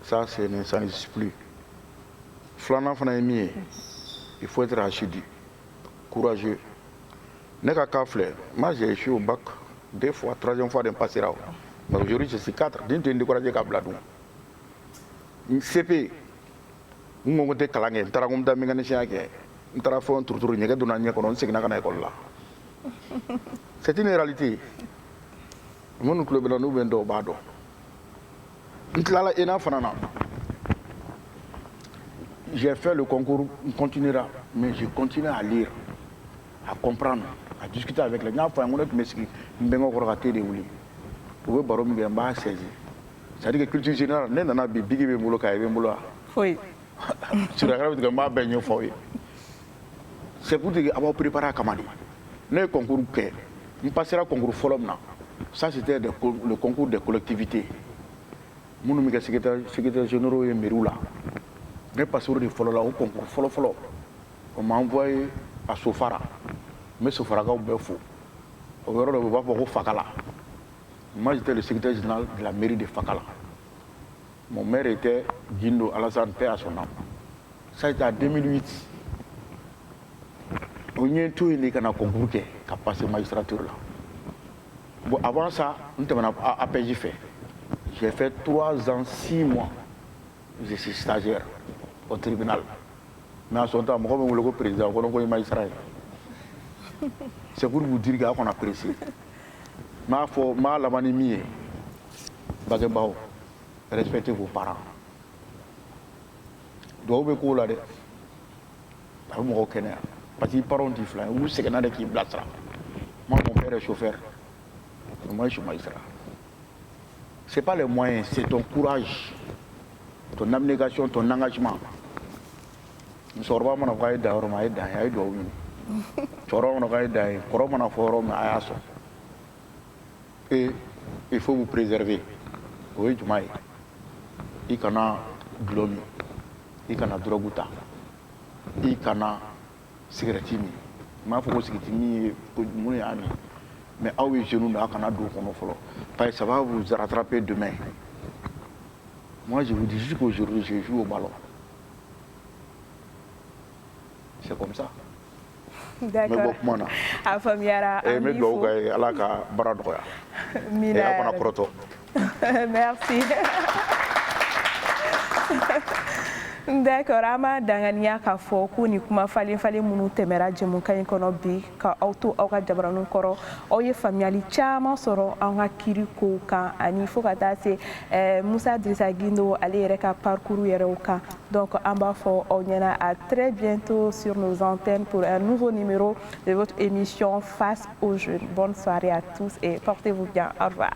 ça ça n'existe plus. Filanan fana ye min ye il faut être assidu courageux ne ka cas filɛ moi j'ai échoué au bac 2 fois 3e fois de n passera o mais aujourd'hui je suis 4 den tɛ n découragé ka bila dun CP n ko n tɛ kalan kɛ n taara ko n bɛ taa mécanicien kɛ n taara fɔ n turuturu ɲɛgɛn donna n ɲɛ kɔnɔ n seginna ka na école la c'est une réalité. Minnu tulo bɛ la n'u bɛ n dɔn u b'a dɔn n tilala ENA fana na j'ai fait le concours on continuera mais je continue à lire à comprendre à discuter avec les gens. N y'a fɔ a ye n ko ne tun bɛ sigi n bɛnkɛ kɔrɔ ka thé de wuli u bɛ baro min kɛ n b'a saisi c'est-à-dire que culture générale ne nana bi bigi bɛ n bolo kaye bɛ n bolo wa foyi surakara bɛ tigɛ n b'a bɛɛ ɲɛfɔ aw ye c'est pour dire a b'aw préparer a kama de ne ye concours kɛ n passera concours fɔlɔ min na ça c'était le concours des collectivités minnu bɛ kɛ secrétaire généraux ye mairie la ne passé o de fɔlɔ la o concours fɔlɔ on m'a envoyé à Sofara n bɛ sofarakaw bɛɛ fo o yɔrɔ dɔ bɛ yen u b'a fɔ ko Fakala moi j'étais le secrétaire général de la mairie de Fakala mon maire était Guindo Alassane paix à son âme ça a été en 2008 o ɲɛ to yen de ka na concours kɛ ka passer magistrature la. Bon, avant ça, nous étions à APJ fait. J'ai fait 3 ans, 6 mois. Je suis stagiaire au tribunal. Mais en ce temps, je suis le président, je suis magistrat. C'est pour vous dire qu'on apprécie. Respectez vos parents. Donc, vous pouvez aller. Parce que les parents disent, vous savez qui est là. Moi, mon père est chauffeur. Moi, je suis magistrat. Ce n'est pas les moyens, c'est ton courage, ton abnégation, ton engagement. Je ne sais pas si et il faut vous préserver. Oui, tu m'as dit. Il y a de l'homme, il y a de drogue. i kana cigarette min m'a fɔ ko cigarette min ye mun y'a min mais aw ye jeunes a kana don o kɔnɔ fɔlɔ parce que ça va vous rattraper demain. Moi je vous dis jusqu'aujourd'hui je joue au ballon. C'est comme ça. D'accord. A faamuyara. Me dugawu kɛ Ala ka baara nɔgɔya. Mina. Aw kana kɔrɔtɔ. Merci. D'accord, an b'a danganiya k'a fɔ ko ni kuma falen minnu tɛmɛra jɛmukan in kɔnɔ bi ka aw to aw ka jabaraninw kɔrɔ aw ye faamuyali caman sɔrɔ an ka kiiri kow kan ani fo ka taa se Musa Dirisa Gindo ale yɛrɛ ka parcours yɛrɛw kan. Donc an b'a fɔ aw ɲɛna à très bientôt sur nos antennes pour un nouveau numéro de votre émission Face aux jeunes. Bonne soirée à tous et portez-vous bien. Au revoir.